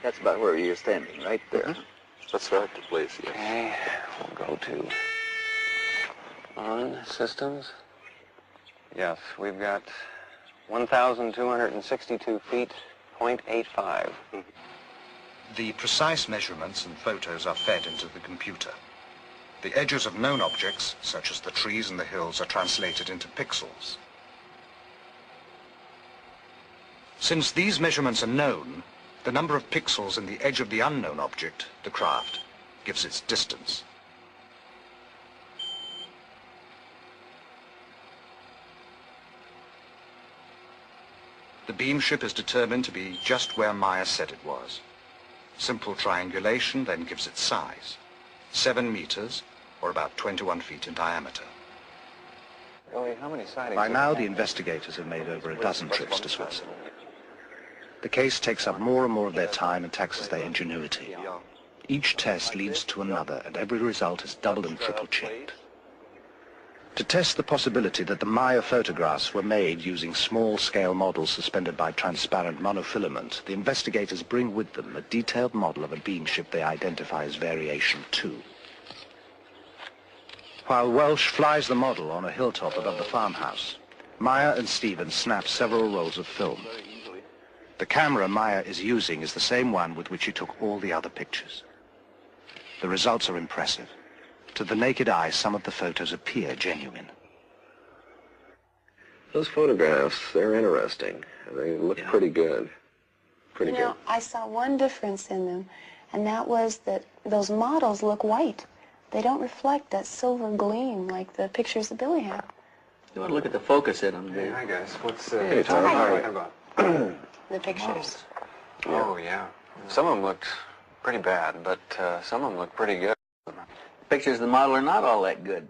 That's about where you're standing, right there. That's right, the place, yes. Okay, we'll go to on systems. Yes, we've got 1,262 feet, 0.85. The precise measurements and photos are fed into the computer. The edges of known objects, such as the trees and the hills, are translated into pixels. Since these measurements are known, the number of pixels in the edge of the unknown object, the craft, gives its distance. The beam ship is determined to be just where Meier said it was. Simple triangulation then gives its size, 7 meters, or about 21 feet in diameter. Billy, how many sightings? By now, the investigators have made over a dozen trips to Switzerland. The case takes up more and more of their time and taxes their ingenuity. Each test leads to another, and every result is double and triple checked. To test the possibility that the Meier photographs were made using small-scale models suspended by transparent monofilament, the investigators bring with them a detailed model of a beam ship they identify as Variation 2. While Welsh flies the model on a hilltop above the farmhouse, Meier and Stevens snap several rolls of film. The camera Meier is using is the same one with which he took all the other pictures. The results are impressive. To the naked eye, some of the photos appear genuine. Those photographs, they're interesting. They look pretty good. Pretty good. I saw one difference in them, and that was that those models look white. They don't reflect that silver gleam like the pictures that Billy had. You want to look at the focus in them, Hey, hi guys. What's Hey, Tom, Tom. how are you? About? The pictures. Oh, yeah. Some of them looked pretty bad, but some of them looked pretty good. Pictures of the model are not all that good.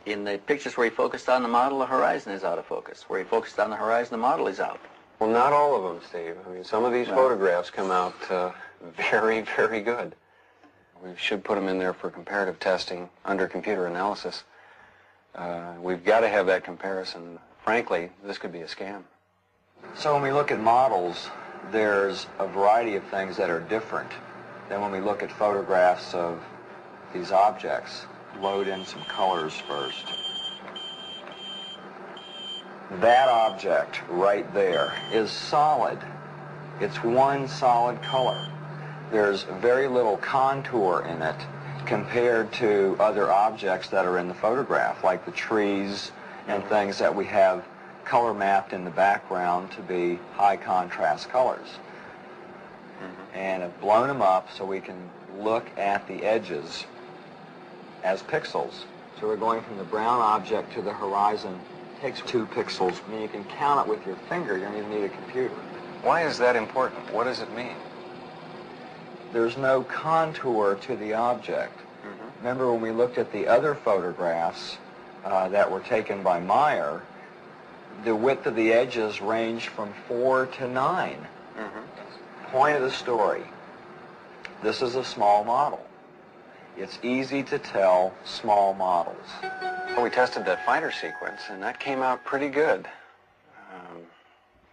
In the pictures where he focused on the model, the horizon is out of focus. Where he focused on the horizon, the model is out. Well, not all of them, Steve. I mean, some of these photographs come out very, very good. We should put them in there for comparative testing under computer analysis. We've got to have that comparison. Frankly, this could be a scam. So when we look at models, there's a variety of things that are different than when we look at photographs of these objects. Load in some colors first. That object right there is solid. It's one solid color. There's very little contour in it compared to other objects that are in the photograph, like the trees and things that we have color mapped in the background to be high contrast colors. And have blown them up so we can look at the edges as pixels. So we're going from the brown object to the horizon. It takes 2 pixels. I mean, you can count it with your finger. You don't even need a computer. Why is that important? What does it mean? There's no contour to the object. Remember when we looked at the other photographs that were taken by Meier, the width of the edges ranged from 4 to 9. Point of the story. This is a small model. It's easy to tell small models. Well, we tested that fighter sequence, and that came out pretty good.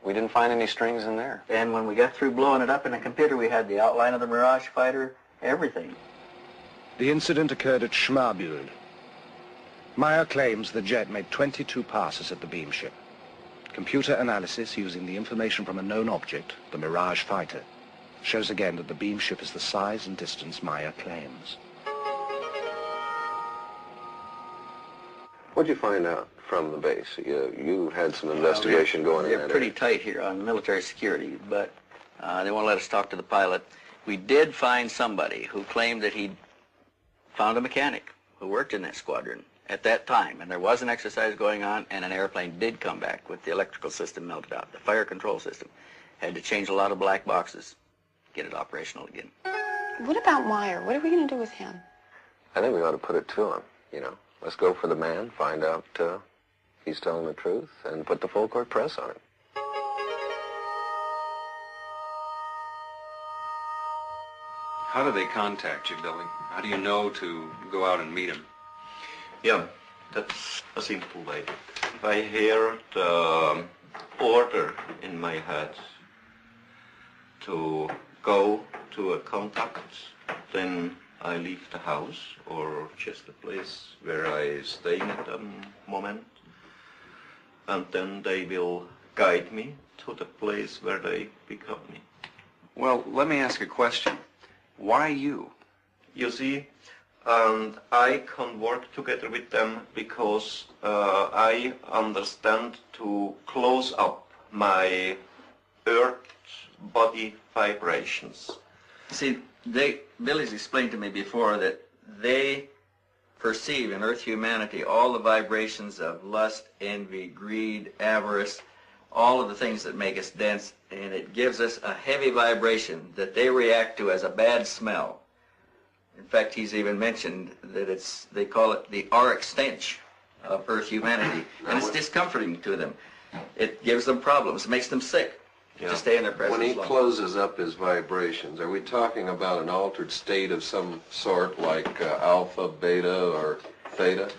We didn't find any strings in there. And when we got through blowing it up in the computer, we had the outline of the Mirage fighter, everything. The incident occurred at Schmarbühl. Meier claims the jet made 22 passes at the beam ship. Computer analysis using the information from a known object, the Mirage fighter, shows again that the beam ship is the size and distance Meier claims. What'd you find out from the base? You had some investigation going on. They're pretty tight here on military security, but they won't let us talk to the pilot. We did find somebody who claimed that he'd found a mechanic who worked in that squadron at that time, and there was an exercise going on, and an airplane did come back with the electrical system melted out. The fire control system had to change a lot of black boxes, get it operational again. What about Meier? What are we going to do with him? I think we ought to put it to him, you know. Let's go for the man, find out if he's telling the truth, and put the full court press on him. How do they contact you, Billy? How do you know to go out and meet him? Yeah, that's a simple way. If I hear the order in my head to go to a contact, then I leave the house or just the place where I stay at the moment, and then they will guide me to the place where they pick up me. Well, let me ask a question. Why you? You see, and I can work together with them because I understand to close up my earth body vibrations. See, Billy's explained to me before that they perceive in Earth humanity all the vibrations of lust, envy, greed, avarice, all of the things that make us dense, and it gives us a heavy vibration that they react to as a bad smell. In fact, he's even mentioned that they call it the auric stench of Earth humanity, and it's discomforting to them. It gives them problems, it makes them sick. To stay in their presence. When he closes up his vibrations, are we talking about an altered state of some sort, like alpha, beta, or theta,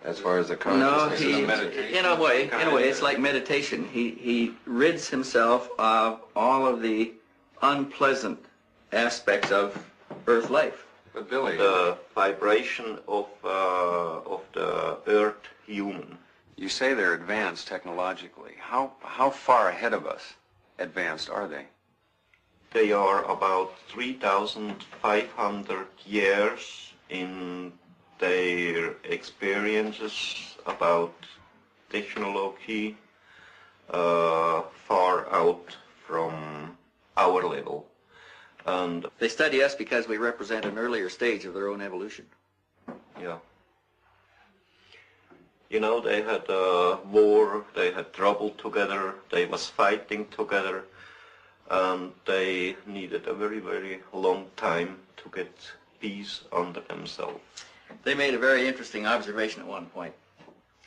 as far as the consciousness? No, in a way, it's like meditation. He rids himself of all of the unpleasant aspects of Earth life. But Billy, the vibration of the Earth human. You say they're advanced technologically. How far ahead of us? Advanced are they? They are about 3,500 years in their experiences about technology, far out from our level. And they study us because we represent an earlier stage of their own evolution. Yeah. You know, they had a war, they had trouble together, they was fighting together, and they needed a very, very long time to get peace under themselves. They made a very interesting observation at one point.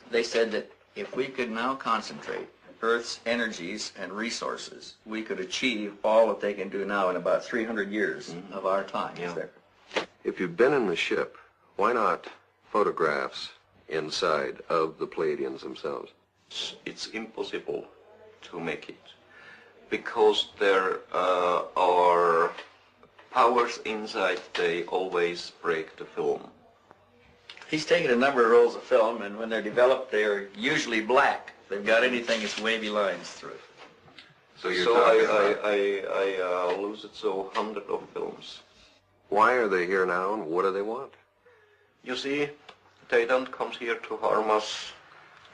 They said that if we could now concentrate Earth's energies and resources, we could achieve all that they can do now in about 300 years of our time. Yeah. If you've been in the ship, why not photographs inside of the Pleiadians themselves? It's impossible to make it because there are powers inside, they always break the film. He's taken a number of rolls of film, and when they're developed, they're usually black. They've got anything that's wavy lines through it. So I lose it so hundreds of films. Why are they here now, and what do they want? You see, they don't come here to harm us.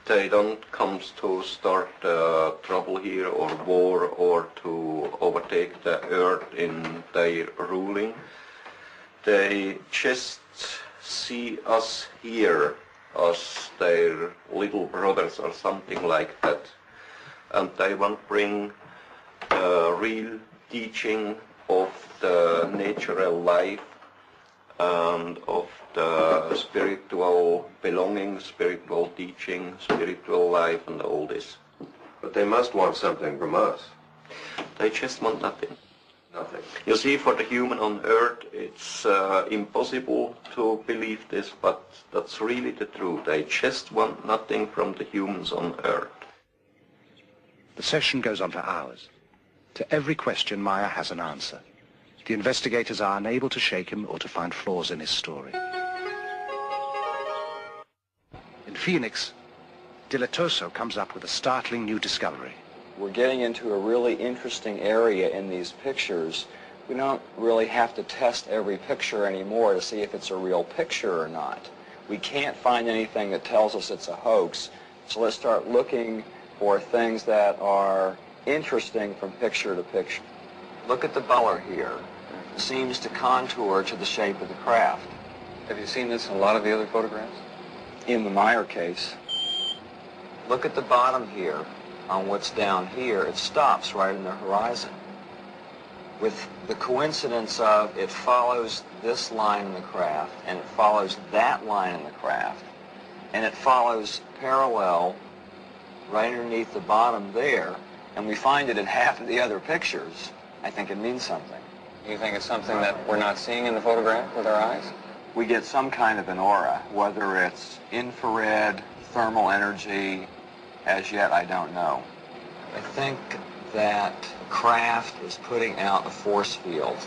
They don't come to start trouble here or war or to overtake the earth in their ruling. They just see us here as their little brothers or something like that. And they want to bring real teaching of the natural life and of the spiritual belonging, spiritual teaching, spiritual life, and all this. But they must want something from us. They just want nothing. Nothing. You see, for the human on Earth, it's impossible to believe this, but that's really the truth. They just want nothing from the humans on Earth. The session goes on for hours. To every question, Meier has an answer. The investigators are unable to shake him or to find flaws in his story. In Phoenix, Dilatoso comes up with a startling new discovery. We're getting into a really interesting area in these pictures. We don't really have to test every picture anymore to see if it's a real picture or not. We can't find anything that tells us it's a hoax, so let's start looking for things that are interesting from picture to picture. Look at the color here. It seems to contour to the shape of the craft. Have you seen this in a lot of the other photographs? In the Meier case. Look at the bottom here. On what's down here, it stops right in the horizon. With the coincidence of it follows this line in the craft, and it follows that line in the craft, and it follows parallel right underneath the bottom there, and we find it in half of the other pictures, I think it means something. You think it's something that we're not seeing in the photograph with our eyes? We get some kind of an aura, whether it's infrared, thermal energy, as yet I don't know. I think that craft is putting out a force field.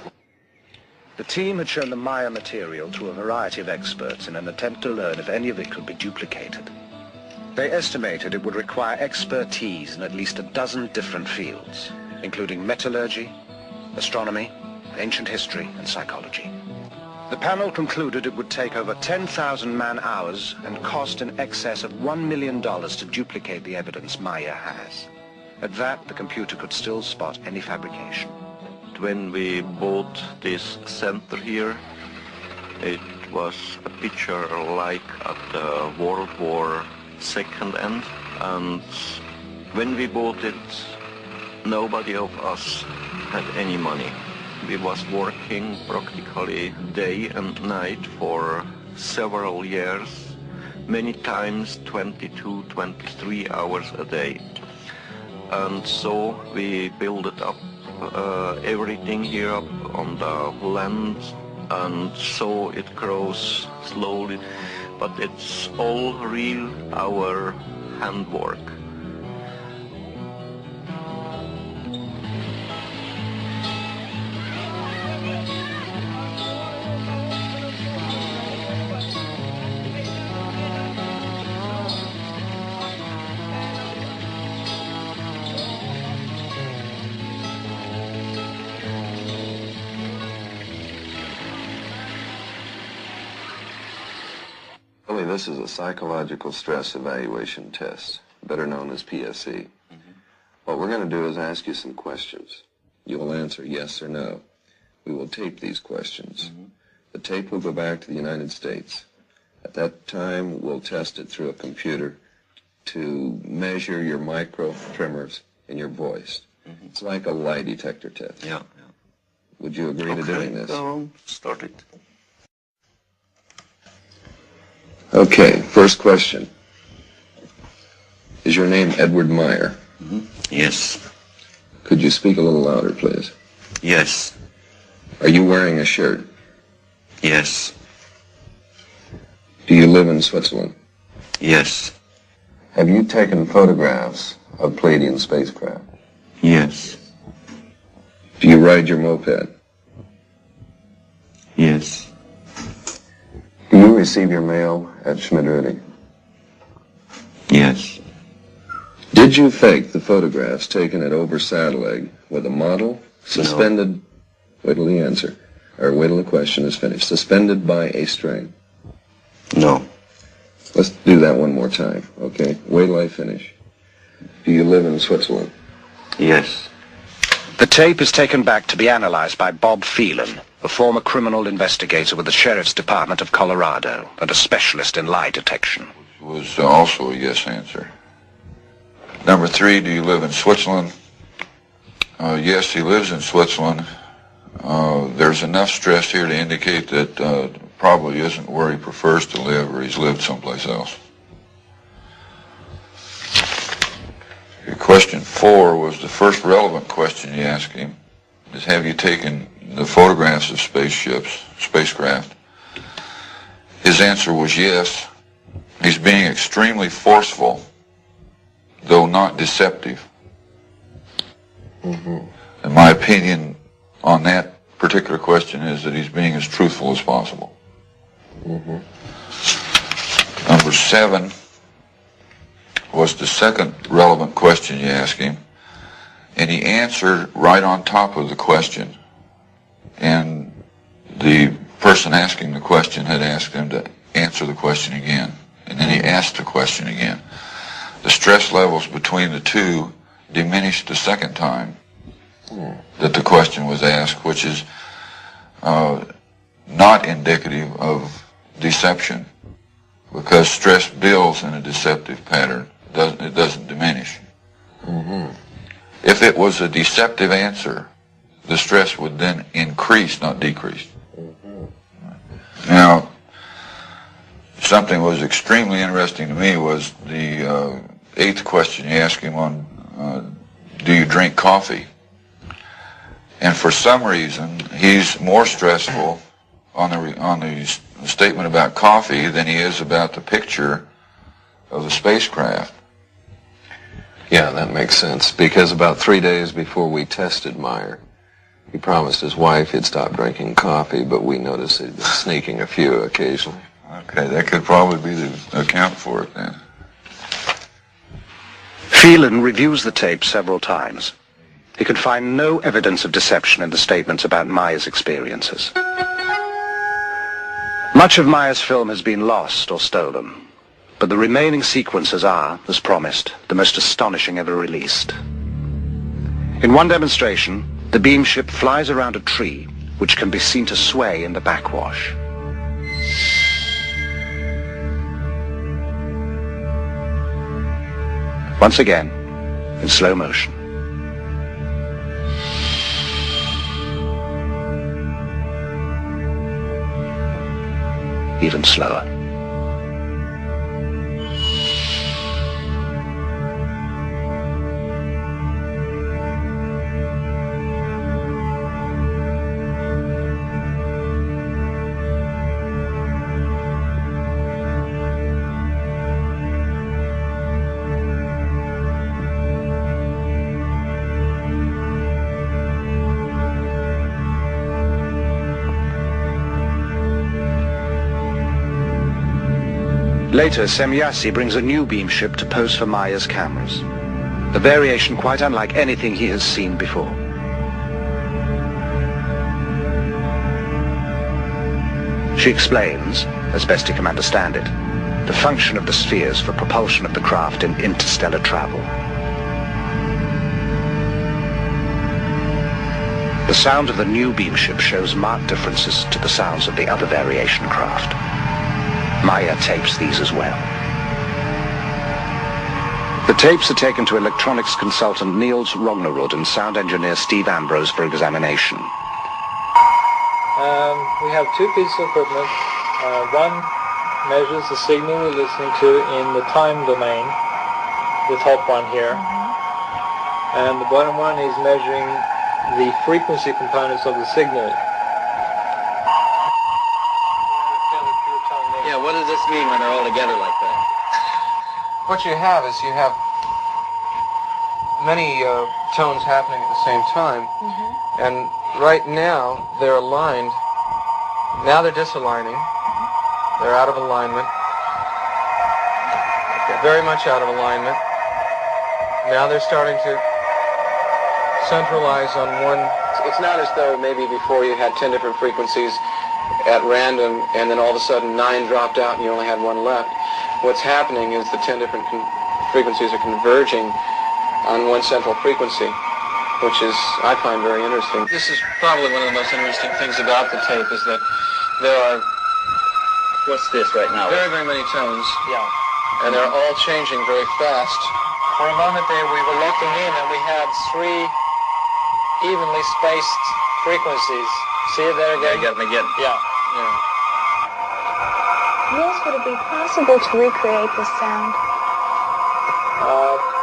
The team had shown the Meier material to a variety of experts in an attempt to learn if any of it could be duplicated. They estimated it would require expertise in at least a dozen different fields, including metallurgy, astronomy, ancient history, and psychology. The panel concluded it would take over 10,000 man-hours and cost in excess of $1 million to duplicate the evidence Meier has. At that, the computer could still spot any fabrication. When we bought this center here, it was a picture like at the World War II end, and when we bought it, nobody of us had any money. We was working practically day and night for several years, many times 22, 23 hours a day. And so we built it up, everything here up on the land, and so it grows slowly, but it's all real, our handwork. This is a psychological stress evaluation test, better known as PSE. What we're going to do is ask you some questions. You will answer yes or no. We will tape these questions. The tape will go back to the United States. At that time, we'll test it through a computer to measure your micro tremors in your voice. It's like a lie detector test. Yeah. Would you agree to doing this? Start it. Okay, first question. Is your name Edward Meier? Yes. Could you speak a little louder, please? Yes. Are you wearing a shirt? Yes. Do you live in Switzerland? Yes. Have you taken photographs of Pleiadian spacecraft? Yes. Do you ride your moped? Yes. Do you receive your mail at Schmidt-Rudy? Yes. Did you fake the photographs taken at Ober-Sadeleg with a model suspended, wait till the answer, or wait till the question is finished, suspended by a string? No. Let's do that one more time, okay? Wait till I finish. Do you live in Switzerland? Yes. The tape is taken back to be analyzed by Bob Phelan, a former criminal investigator with the Sheriff's Department of Colorado and a specialist in lie detection. Was also a yes answer. Number 3, do you live in Switzerland? Yes, he lives in Switzerland. There's enough stress here to indicate that probably isn't where he prefers to live, or he's lived someplace else. Question 4 was the first relevant question you asked him. is, have you taken the photographs of spacecraft? His answer was yes. He's being extremely forceful, though not deceptive. And my opinion on that particular question is that he's being as truthful as possible. Number 7 was the second relevant question you asked him, and he answered right on top of the question. And the person asking the question had asked him to answer the question again, and then he asked the question again. The stress levels between the two diminished the second time that the question was asked, which is not indicative of deception, because stress builds in a deceptive pattern. It doesn't diminish. If it was a deceptive answer, the stress would then increase, not decrease. Now, something that was extremely interesting to me was the 8th question you asked him on, do you drink coffee? And for some reason, he's more stressful on the statement about coffee than he is about the picture of the spacecraft. Yeah, that makes sense, because about 3 days before we tested Meier, he promised his wife he'd stop drinking coffee, but we noticed he'd been sneaking a few occasionally. Okay, that could probably be the account for it then. Phelan reviews the tape several times. He could find no evidence of deception in the statements about Meier's experiences. Much of Meier's film has been lost or stolen, but the remaining sequences are, as promised, the most astonishing ever released. In one demonstration, the beam ship flies around a tree, which can be seen to sway in the backwash. Once again, in slow motion. Even slower. Later, Semyasi brings a new beam ship to pose for Meier's cameras. A variation quite unlike anything he has seen before. She explains, as best he can understand it, the function of the spheres for propulsion of the craft in interstellar travel. The sound of the new beam ship shows marked differences to the sounds of the other variation craft. Meier tapes these as well. The tapes are taken to electronics consultant Niels Rognerud and sound engineer Steve Ambrose for examination. We have two pieces of equipment. One measures the signal we're listening to in the time domain, the top one here. And the bottom one is measuring the frequency components of the signal. Yeah, what does this mean when they're all together like that? What you have is you have many tones happening at the same time, and right now they're aligned. Now they're disaligning. They're out of alignment. They're very much out of alignment. Now they're starting to centralize on one. It's not as though maybe before you had 10 different frequencies at random, and then all of a sudden 9 dropped out and you only had 1 left. What's happening is the 10 different frequencies are converging on one central frequency, which is, I find, very interesting. This is probably one of the most interesting things about the tape, is that there are... What's this right now? Very, very many tones. Yeah. And they're all changing very fast. For a moment there we were looking in and we had 3 evenly spaced frequencies. See it there again? Yeah, again. Yeah. Niels, would it be possible to recreate this sound?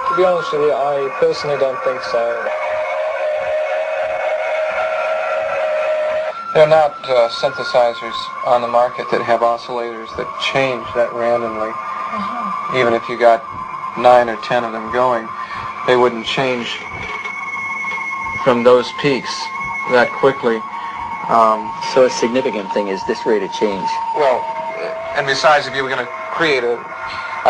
To be honest with you, I personally don't think so. There are not synthesizers on the market that have oscillators that change that randomly. Even if you got 9 or 10 of them going, they wouldn't change from those peaks that quickly. So a significant thing is this rate of change. Well, and besides, if you were going to create a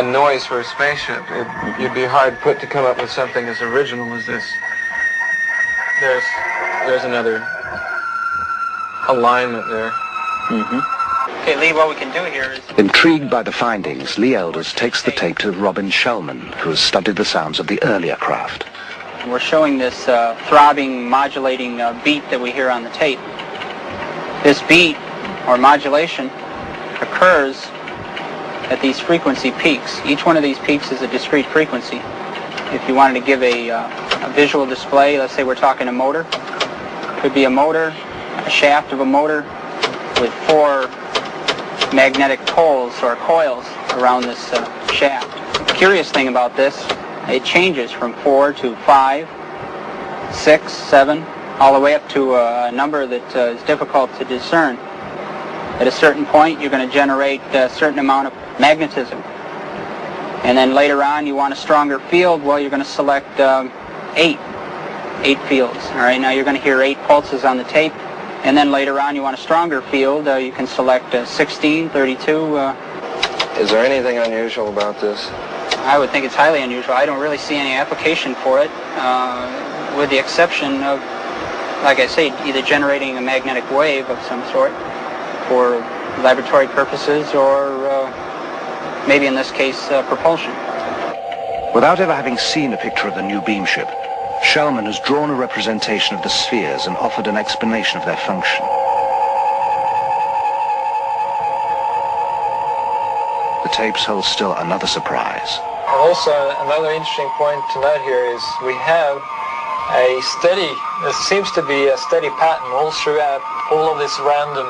noise for a spaceship, you'd be hard put to come up with something as original as this. There's another alignment there. Okay, Lee, what we can do here is... Intrigued by the findings, Lee Elders takes the tape to Robin Shellman, who has studied the sounds of the earlier craft. We're showing this throbbing, modulating beat that we hear on the tape. This beat, or modulation, occurs at these frequency peaks. Each one of these peaks is a discrete frequency. If you wanted to give a visual display, let's say we're talking a motor. Could be a motor, a shaft of a motor with 4 magnetic poles or coils around this shaft. The curious thing about this, it changes from 4 to 5, 6, 7, all the way up to a number that is difficult to discern. At a certain point, you're going to generate a certain amount of magnetism. And then later on, you want a stronger field. Well, you're going to select 8 fields. All right, now you're going to hear 8 pulses on the tape. And then later on, you want a stronger field. You can select 16, 32. Is there anything unusual about this? I would think it's highly unusual. I don't really see any application for it, with the exception of, like I say, either generating a magnetic wave of some sort for laboratory purposes or maybe in this case propulsion. Without ever having seen a picture of the new beam ship, Shellman has drawn a representation of the spheres and offered an explanation of their function. The tapes hold still another surprise. Also, another interesting point to note here is we have a steady, there seems to be a steady pattern all throughout all of this random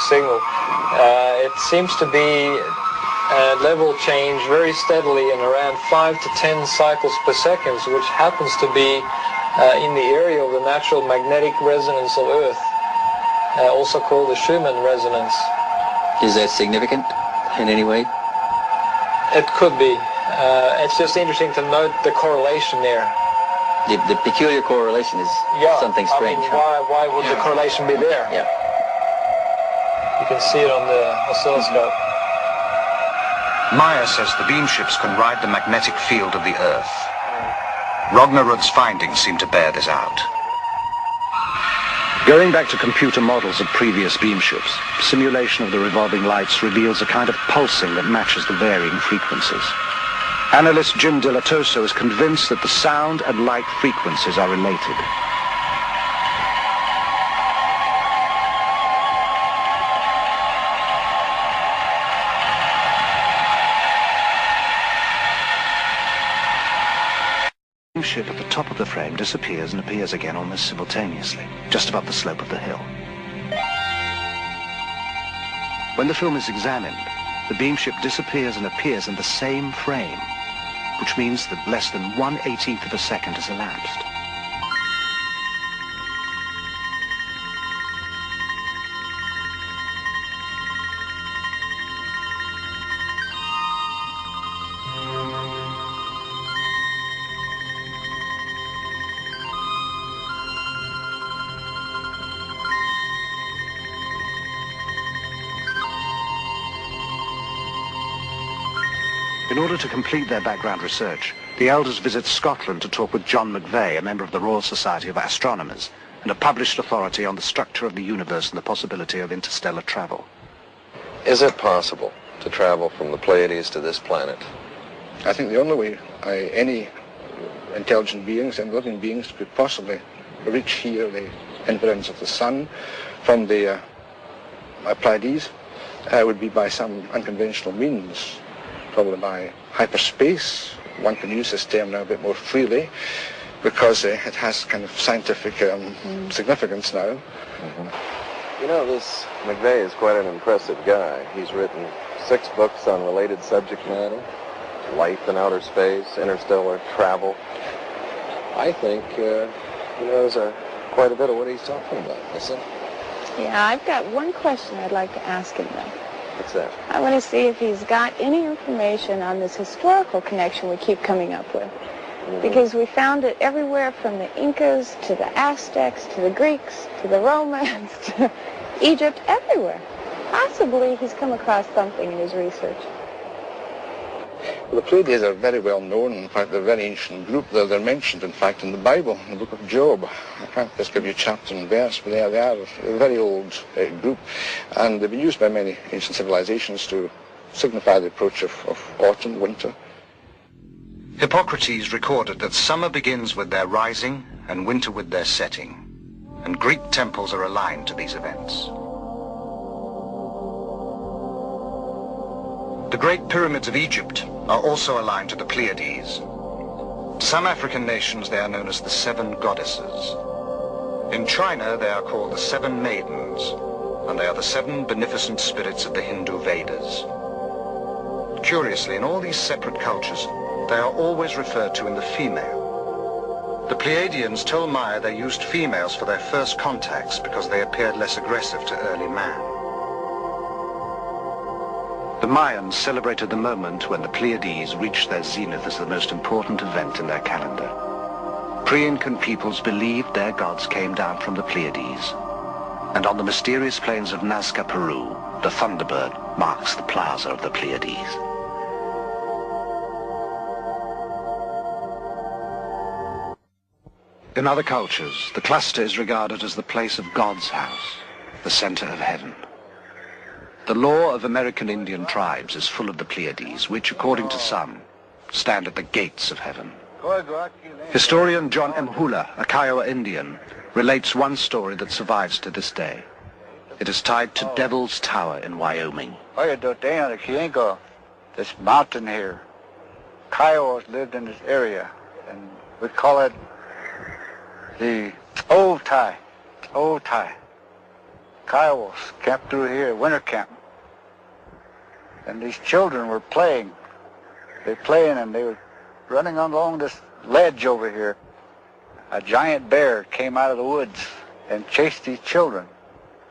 signal. It seems to be level change very steadily in around 5 to 10 cycles per second, which happens to be in the area of the natural magnetic resonance of Earth, also called the Schumann resonance. Is that significant in any way? It could be. It's just interesting to note the correlation there. The peculiar correlation is something strange. I mean, why would the correlation be there? Yeah. You can see it on the oscilloscope. Meier says the beam ships can ride the magnetic field of the Earth. Rognerud's findings seem to bear this out. Going back to computer models of previous beam ships, simulation of the revolving lights reveals a kind of pulsing that matches the varying frequencies. Analyst Jim Dilatoso is convinced that the sound and light frequencies are related. The ship at the top of the frame disappears and appears again almost simultaneously, just above the slope of the hill. When the film is examined, the beam ship disappears and appears in the same frame, which means that less than 1/18th of a second has elapsed. In order to complete their background research, the elders visit Scotland to talk with John McVeigh, a member of the Royal Society of Astronomers, and a published authority on the structure of the universe and the possibility of interstellar travel. Is it possible to travel from the Pleiades to this planet? I think the only way any intelligent beings and living beings could possibly reach here the influence of the sun from the Pleiades would be by some unconventional means. Probably by hyperspace. One can use this term now a bit more freely because it has kind of scientific significance now. You know, this McVeigh is quite an impressive guy. He's written 6 books on related subject matter: life in outer space, interstellar travel. I think he knows quite a bit of what he's talking about, listen. Yeah, I've got one question I'd like to ask him, though. What's that? I want to see if he's got any information on this historical connection we keep coming up with. Because we found it everywhere from the Incas to the Aztecs to the Greeks to the Romans to Egypt, everywhere. Possibly he's come across something in his research. Well, the Pleiades are very well known. In fact, they're a very ancient group. They're mentioned, in fact, in the Bible, in the book of Job. I can't just give you chapter and verse, but they are a very old group. And they've been used by many ancient civilizations to signify the approach of autumn, winter. Hippocrates recorded that summer begins with their rising and winter with their setting, and Greek temples are aligned to these events. The Great Pyramids of Egypt are also aligned to the Pleiades. To some African nations they are known as the Seven Goddesses. In China they are called the Seven Maidens, and they are the seven beneficent spirits of the Hindu Vedas. Curiously, in all these separate cultures, they are always referred to in the female. The Pleiadians told Meier they used females for their first contacts because they appeared less aggressive to early man. The Mayans celebrated the moment when the Pleiades reached their zenith as the most important event in their calendar. Pre-Incan peoples believed their gods came down from the Pleiades, and on the mysterious plains of Nazca, Peru, the Thunderbird marks the plaza of the Pleiades. In other cultures, the cluster is regarded as the place of God's house, the center of heaven. The lore of American Indian tribes is full of the Pleiades, which, according to some, stand at the gates of heaven. Historian John M. Hula, a Kiowa Indian, relates one story that survives to this day. It is tied to Devil's Tower in Wyoming. This mountain here, Kiowas lived in this area, and we call it the Old Tie. Kiowas camped through here, winter camp. And these children were playing. They playing and they were running along this ledge over here. A giant bear came out of the woods and chased these children.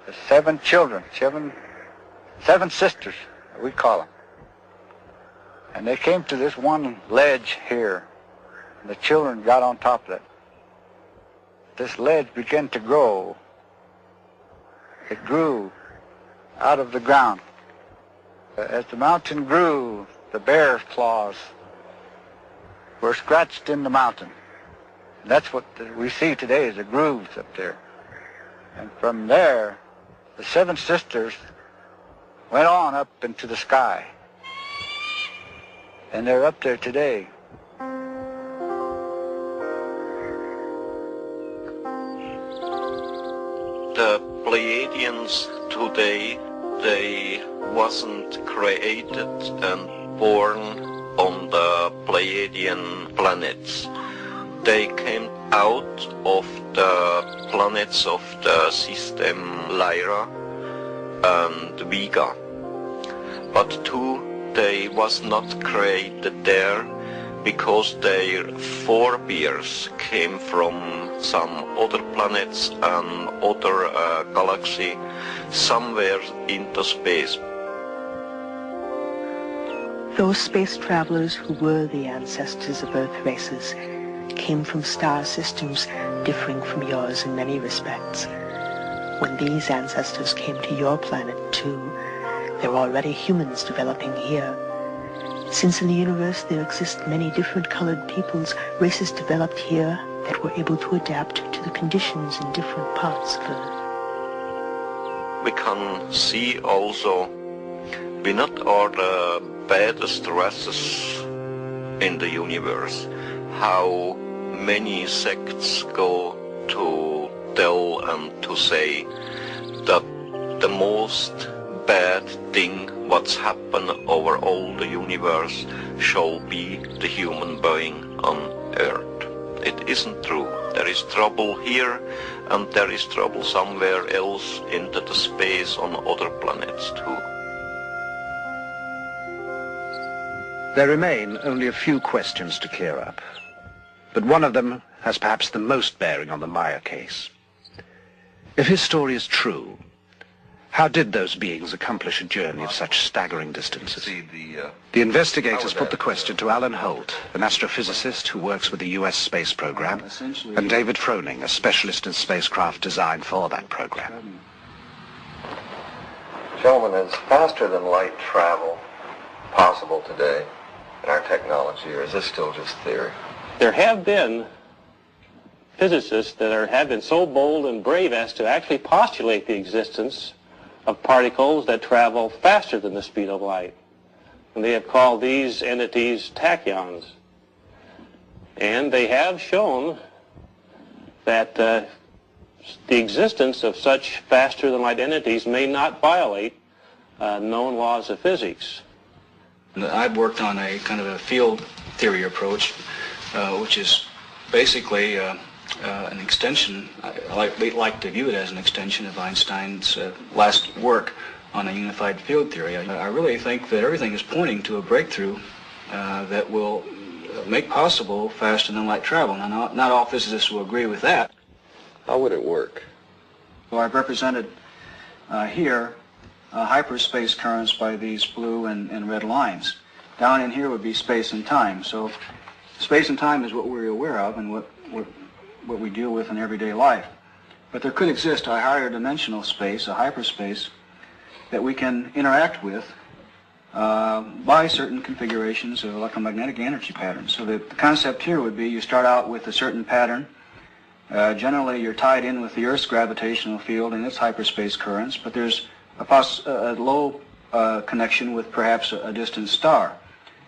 The seven children, seven sisters, we call them. And they came to this one ledge here. And the children got on top of it. This ledge began to grow. It grew out of the ground. As the mountain grew, the bear's claws were scratched in the mountain. And that's what we see today is the grooves up there. And from there, the seven sisters went on up into the sky. And they're up there today. The Pleiadians today, they wasn't created and born on the Pleiadian planets. They came out of the planets of the system Lyra and Vega. But too, they was not created there because their forebears came from some other planets and other galaxy somewhere into space. Those space travelers who were the ancestors of Earth races came from star systems differing from yours in many respects. When these ancestors came to your planet too, there were already humans developing here. Since in the universe there exist many different colored peoples, races developed here that were able to adapt to the conditions in different parts of Earth. We can see also we not are the baddest races in the universe. How many sects go to tell and to say that the most bad thing what's happened over all the universe shall be the human being on Earth. It isn't true. There is trouble here and there is trouble somewhere else into the space on other planets too. There remain only a few questions to clear up, but one of them has perhaps the most bearing on the Meier case. If his story is true, How did those beings accomplish a journey of such staggering distances? The investigators put the question to Alan Holt, an astrophysicist who works with the U.S. space program, and David Froning, a specialist in spacecraft design for that program. Gentlemen, is faster than light travel possible today in our technology, or is this still just theory? There have been physicists that have been so bold and brave as to actually postulate the existence of particles that travel faster than the speed of light. And they have called these entities tachyons. And they have shown that the existence of such faster than light entities may not violate known laws of physics. I've worked on a kind of a field theory approach, which is basically an extension. I like to view it as an extension of Einstein's last work on a unified field theory. I really think that everything is pointing to a breakthrough that will make possible faster than light travel. Now, not all physicists will agree with that. How would it work? Well, I've represented here hyperspace currents by these blue and red lines. Down in here would be space and time. So space and time is what we're aware of and what we deal with in everyday life. But there could exist a higher dimensional space, a hyperspace, that we can interact with by certain configurations of electromagnetic energy patterns. So the concept here would be you start out with a certain pattern. Generally, you're tied in with the Earth's gravitational field and its hyperspace currents, but there's a low connection with perhaps a distant star.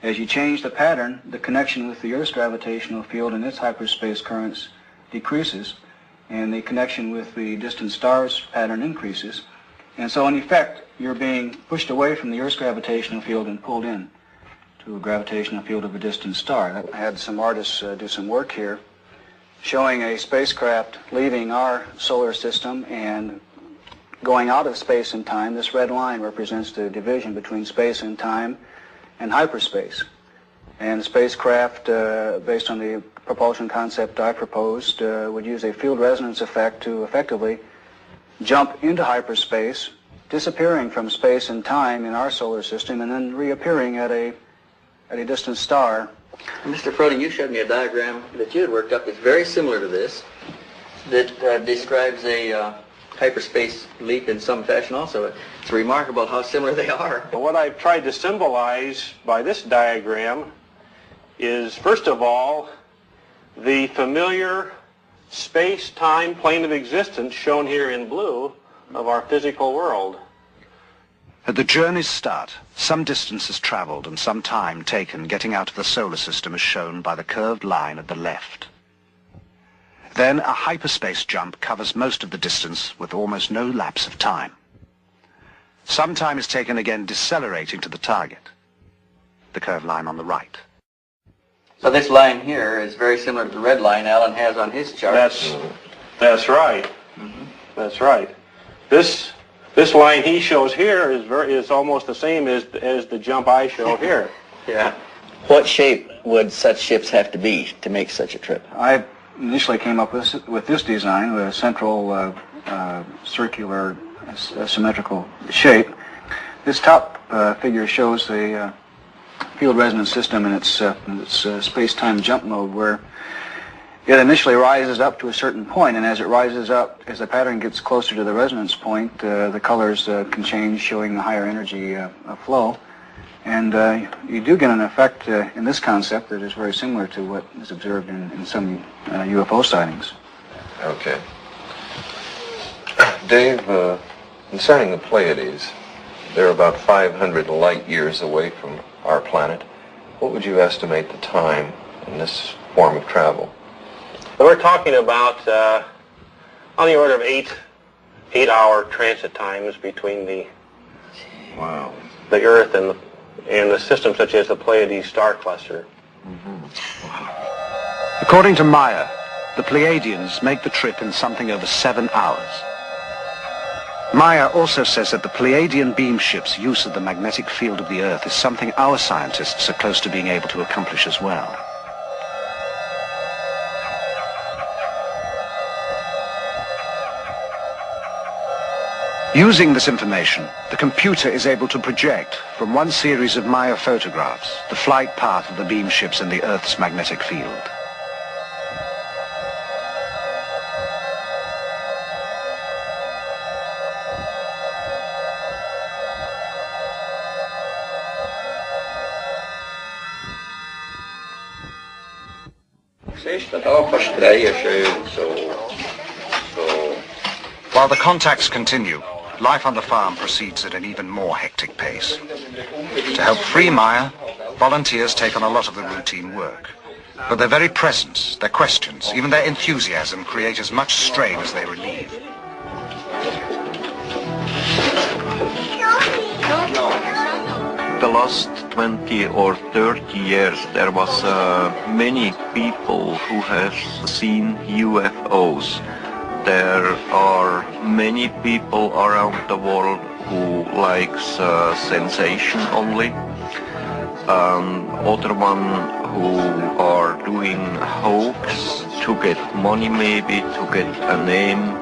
As you change the pattern, the connection with the Earth's gravitational field and its hyperspace currents decreases, and the connection with the distant star's pattern increases. And so in effect, you're being pushed away from the Earth's gravitational field and pulled in to a gravitational field of a distant star. I had some artists do some work here showing a spacecraft leaving our solar system and going out of space and time. This red line represents the division between space and time and hyperspace. And the spacecraft, based on the propulsion concept I proposed, would use a field resonance effect to effectively jump into hyperspace, disappearing from space and time in our solar system, and then reappearing at a distant star. Mr. Froning, you showed me a diagram that you had worked up that's very similar to this, that describes a hyperspace leap in some fashion also. It's remarkable how similar they are. What I've tried to symbolize by this diagram is, first of all, the familiar space-time plane of existence shown here in blue of our physical world. At the journey's start, some distance is traveled and some time taken getting out of the solar system is shown by the curved line at the left. Then a hyperspace jump covers most of the distance with almost no lapse of time. Some time is taken again decelerating to the target, the curved line on the right. So this line here is very similar to the red line Alan has on his chart. That's right. Mm-hmm. That's right. This line he shows here is almost the same as the jump I show here. Yeah. What shape would such ships have to be to make such a trip? I initially came up with this design, with a central circular symmetrical shape. This top figure shows the field resonance system in its space-time jump mode, where it initially rises up to a certain point, and as it rises up, as the pattern gets closer to the resonance point, the colors can change, showing a higher energy flow. And you do get an effect in this concept that is very similar to what is observed in some UFO sightings. Okay. Dave, concerning the Pleiades, they're about 500 light years away from our planet. What would you estimate the time in this form of travel? We're talking about on the order of eight-hour transit times between the Earth and the system such as the Pleiades star cluster. Mm-hmm. According to Meier, the Pleiadians make the trip in something over 7 hours. Meier also says that the Pleiadian beam ship's use of the magnetic field of the Earth is something our scientists are close to being able to accomplish as well. Using this information, the computer is able to project from one series of Maya photographs the flight path of the beam ships in the Earth's magnetic field. While the contacts continue, life on the farm proceeds at an even more hectic pace. To help free Maya, volunteers take on a lot of the routine work. But their very presence, their questions, even their enthusiasm create as much strain as they relieve. The last 20 or 30 years there was many people who have seen UFOs. There are many people around the world who likes sensation only. Other one who are doing hoax to get money, maybe to get a name.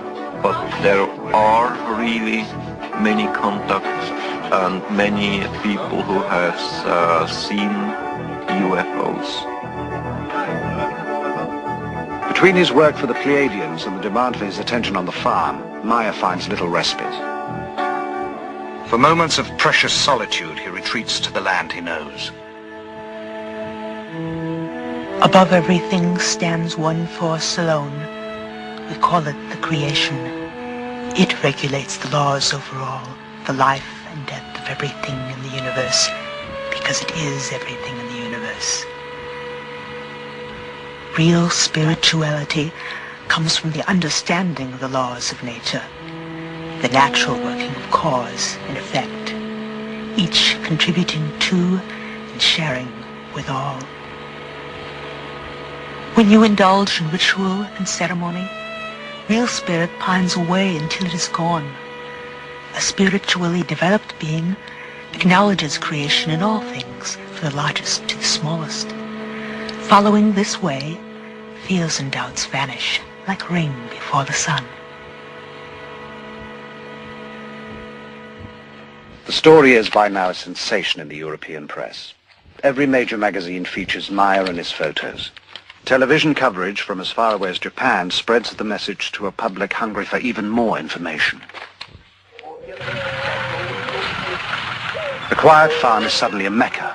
But there are really many contacts and many people who have seen UFOs. Between his work for the Pleiadians and the demand for his attention on the farm, Meier finds little respite. For moments of precious solitude, he retreats to the land he knows. Above everything stands one force alone. We call it the creation. It regulates the laws over all, the life and death of everything in the universe, because it is everything in the universe. Real spirituality comes from the understanding of the laws of nature, the natural working of cause and effect, each contributing to and sharing with all. When you indulge in ritual and ceremony, real spirit pines away until it is gone. A spiritually developed being acknowledges creation in all things, from the largest to the smallest. Following this way, fears and doubts vanish like rain before the sun. The story is by now a sensation in the European press. Every major magazine features Meier and his photos. Television coverage from as far away as Japan spreads the message to a public hungry for even more information. The quiet farm is suddenly a mecca,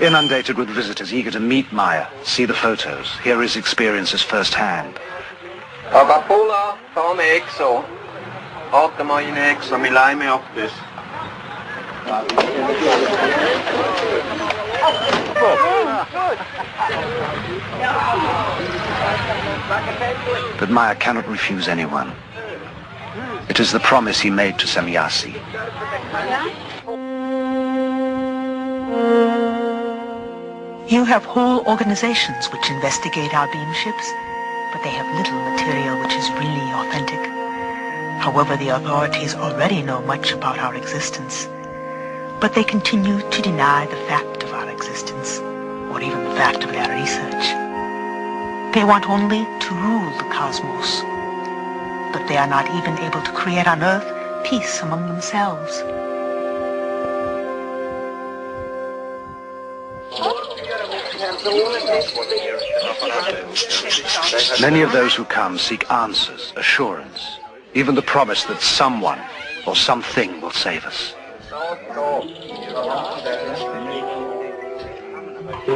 inundated with visitors eager to meet Meier, see the photos, hear his experiences firsthand. Agapula, kom exo. Åt mig in exo, mi laj mig upp this. But Meier cannot refuse anyone. It is the promise he made to Semjase. You have whole organizations which investigate our beam ships, but they have little material which is really authentic. However, the authorities already know much about our existence, but they continue to deny the fact of our existence, or even the fact of their research. They want only to rule the cosmos, but they are not even able to create on Earth peace among themselves. Many of those who come seek answers, assurance, even the promise that someone or something will save us.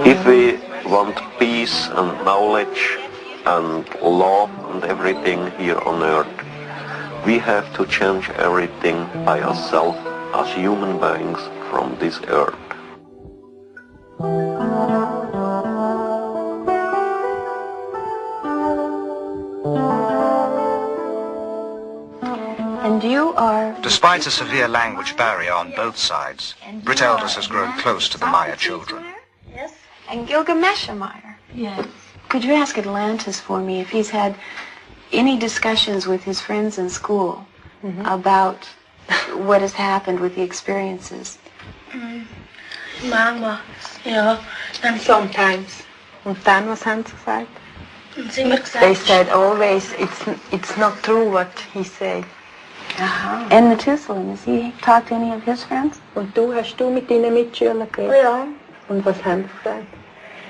If we want peace and knowledge and love and everything here on Earth, we have to change everything by ourselves as human beings from this Earth. And you are... Despite a severe language barrier on both sides, Britt Elders has grown close to the Meier children. Yes. And Gilgamesh Meier. Yes. Could you ask Atlantis for me if he's had any discussions with his friends in school about what has happened with the experiences? Mama, ja, and sometimes. Und dann, was haben sie gesagt? They said always, it's not true what he said. Aha. And Methuselah, has he talked to any of his friends? Und du, hast du mit ihnen Mitschülern geredet? Ja. Und was haben sie gesagt?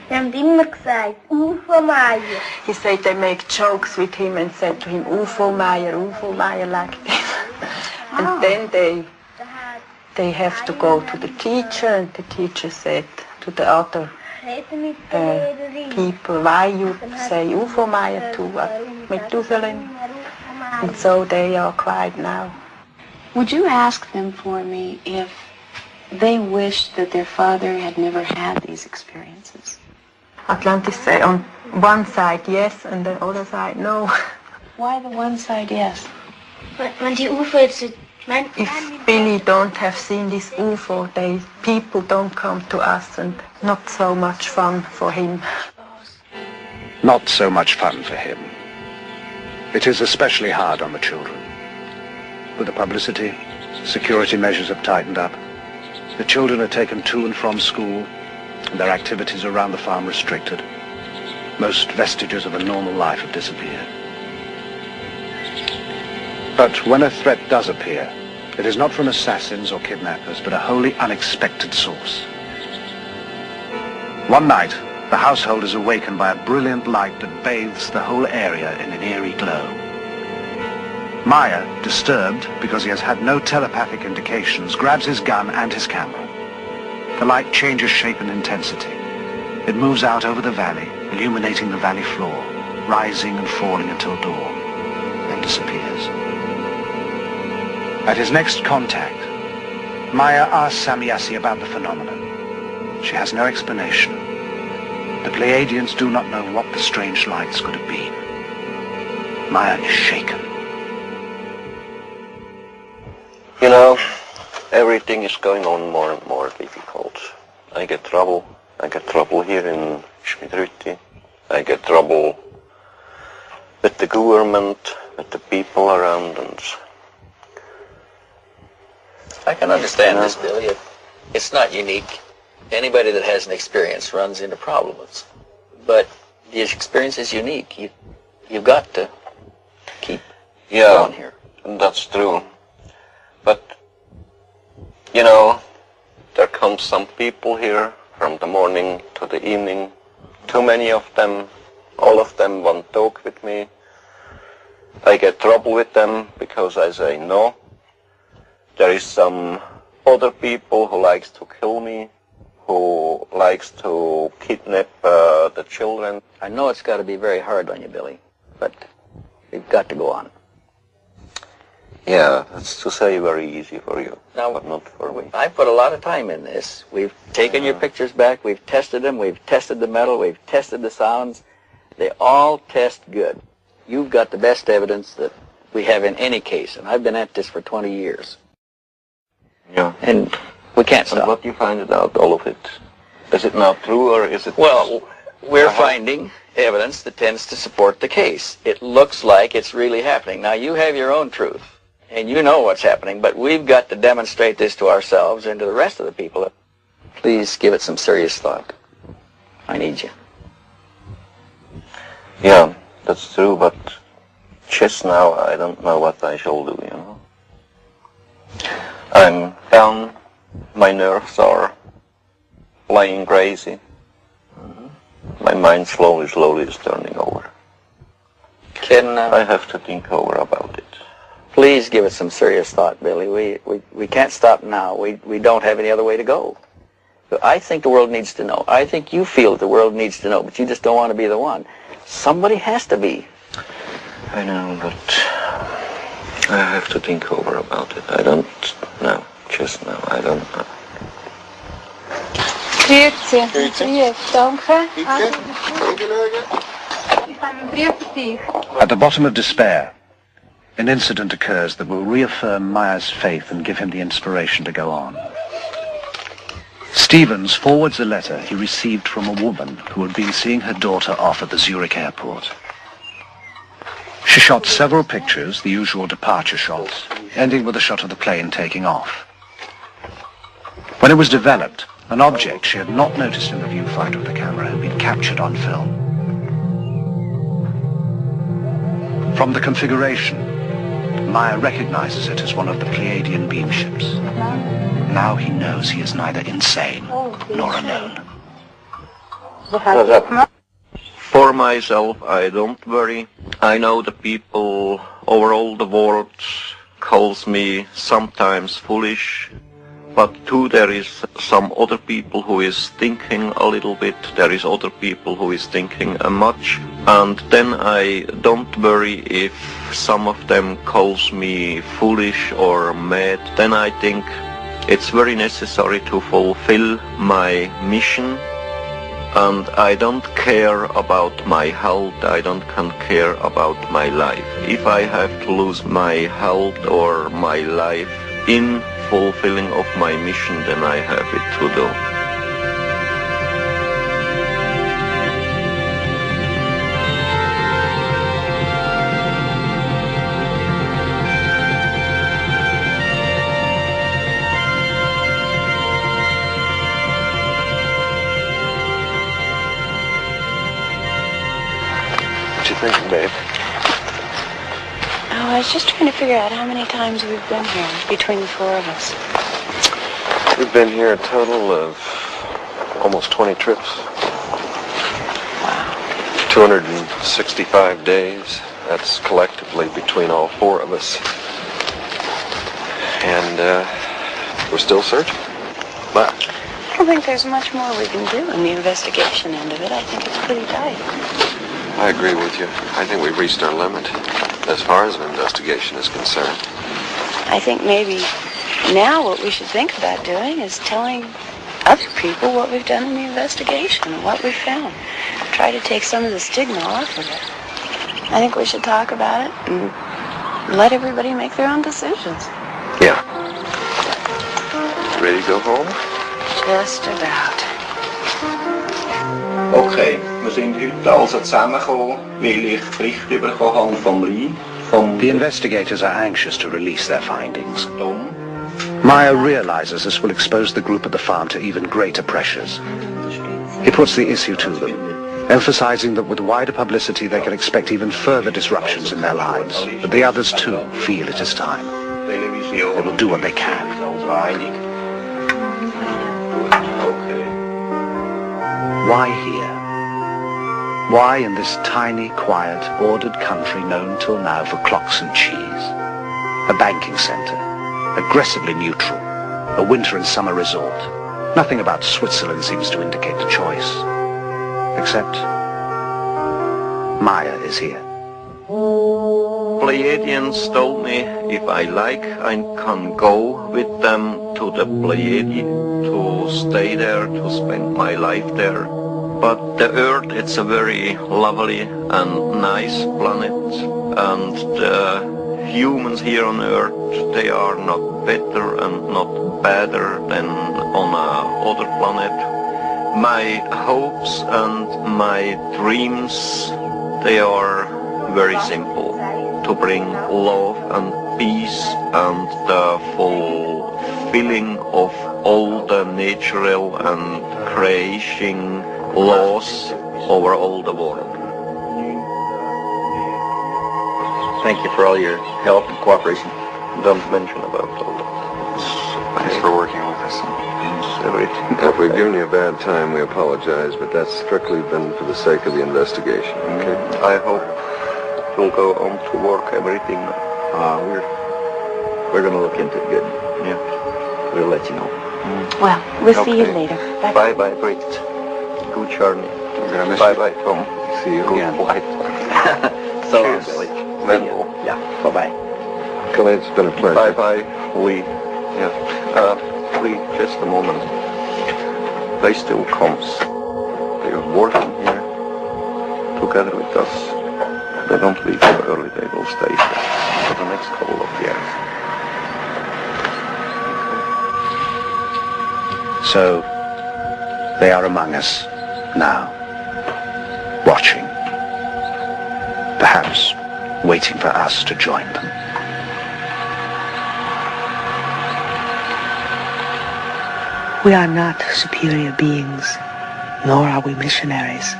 Sie haben immer gesagt, UFO Meier. He said they make jokes with him and said to him, UFO Meier like this. And then they have to go to the teacher, and the teacher said to the other people, why you say UFO Meier to Methuselah? And so they are quiet now. Would you ask them for me if they wished that their father had never had these experiences? Atlantis say on one side yes, and the other side no. Why the one side yes? Want die UFO jetzt... If Billy don't have seen this UFO, people don't come to us, and not so much fun for him. Not so much fun for him. It is especially hard on the children. With the publicity, security measures have tightened up. The children are taken to and from school, and their activities around the farm restricted. Most vestiges of a normal life have disappeared. But when a threat does appear, it is not from assassins or kidnappers, but a wholly unexpected source. One night, the household is awakened by a brilliant light that bathes the whole area in an eerie glow. Meier, disturbed because he has had no telepathic indications, grabs his gun and his camera. The light changes shape and intensity. It moves out over the valley, illuminating the valley floor, rising and falling until dawn, then disappears. At his next contact, Meier asks Samyasi about the phenomenon. She has no explanation. The Pleiadians do not know what the strange lights could have been. Meier is shaken. You know, everything is going on more and more difficult. I get trouble. I get trouble here in Schmidrütti. I get trouble with the government, with the people around, and I can understand this, Billy. It's not unique. Anybody that has an experience runs into problems. But the experience is unique. You've got to keep going here. That's true. But, you know, there come some people here from the morning to the evening. Too many of them. All of them want to talk with me. I get trouble with them because I say no. There is some other people who likes to kill me, who likes to kidnap the children. I know it's got to be very hard on you, Billy, but you've got to go on. Yeah, that's to say very easy for you, now, but not for me. I put a lot of time in this. We've taken your pictures back, we've tested them, we've tested the metal, we've tested the sounds. They all test good. You've got the best evidence that we have in any case, and I've been at this for 20 years. Yeah. And we can't stop. And what you find out, all of it? Is it not true, or is it... Well, we're finding evidence that tends to support the case. It looks like it's really happening. Now, you have your own truth, and you know what's happening, but we've got to demonstrate this to ourselves and to the rest of the people. Please give it some serious thought. I need you. Yeah, that's true, but just now I don't know what I shall do, you know. I'm down, my nerves are playing crazy. My mind slowly is turning over. I have to think over about it. Please give it some serious thought, Billy. We can't stop now. We don't have any other way to go. I think the world needs to know. I think you feel the world needs to know, but you just don't want to be the one. Somebody has to be. I know, but I have to think over about it. I don't know. Just now, I don't know. Grüezi. Grüezi. Danke. At the bottom of despair, an incident occurs that will reaffirm Meier's faith and give him the inspiration to go on. Stevens forwards a letter he received from a woman who had been seeing her daughter off at the Zurich airport. She shot several pictures, the usual departure shots, ending with a shot of the plane taking off. When it was developed, an object she had not noticed in the viewfinder of the camera had been captured on film. From the configuration, Meier recognizes it as one of the Pleiadian beam ships. Now he knows he is neither insane nor alone. For myself, I don't worry. I know the people over all the world calls me sometimes foolish, but too there is some other people who is thinking a little bit, there is other people who is thinking much, and then I don't worry if some of them calls me foolish or mad. Then I think it's very necessary to fulfill my mission, and I don't care about my health, I don't care about my life. If I have to lose my health or my life in fulfilling of my mission, then I have it to do. What you thinking, babe? Oh, I was just trying to figure out how many times we've been here between the four of us. We've been here a total of almost 20 trips. Wow. 265 days. That's collectively between all four of us. And we're still searching. But I don't think there's much more we can do in the investigation end of it. I think it's pretty tight. I agree with you. I think we've reached our limit as far as an investigation is concerned. I think maybe now what we should think about doing is telling other people what we've done in the investigation and what we've found. Try to take some of the stigma off of it. I think we should talk about it and let everybody make their own decisions. Yeah. Ready to go home? Just about. Okay, wir sind heute also zusammengekommen, weil ich Bericht bekommen habe vom Rhein. The investigators are anxious to release their findings. Meier realizes this will expose the group at the farm to even greater pressures. He puts the issue to them, emphasizing that with wider publicity they can expect even further disruptions in their lives. But the others too feel it is time. They will do what they can. Why here? Why in this tiny, quiet, ordered country known till now for clocks and cheese? A banking center, aggressively neutral, a winter and summer resort. Nothing about Switzerland seems to indicate the choice. Except Meier is here. Pleiadians told me if I like, I can go with them to the Pleiades, to stay there, to spend my life there. But the Earth, it's a very lovely and nice planet, and the humans here on Earth, they are not better and not better than on another planet. My hopes and my dreams, they are very simple. To bring love and peace and the fulfilling of all the natural and creation laws over all the world. Thank you for all your help and cooperation. Don't mention about all that. Thanks for working with us. Everything. If we've given you a bad time, we apologize, but that's strictly been for the sake of the investigation, okay? I hope you'll go on to work everything. We're going to look into it good. Yeah. We'll let you know. Well, we'll see you later. Bye. Bye, Brit. Good journey. Bye, Tom. See you again. Flight. So, Billy. Yeah. Bye. Kelly, it's been a pleasure. Bye, Lee. Yeah. Lee, just a moment. They still comes. They are working here together with us. They don't leave so early. They will stay here for the next couple of years. So, they are among us now, watching, perhaps waiting for us to join them. We are not superior beings, nor are we missionaries,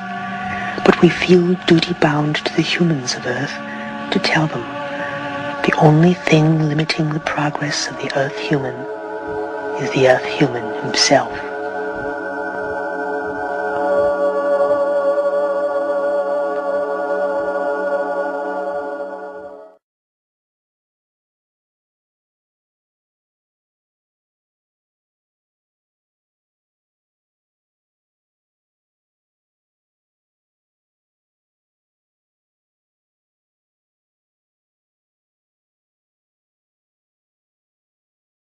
but we feel duty-bound to the humans of Earth to tell them The only thing limiting the progress of the Earth human is the Earth human himself.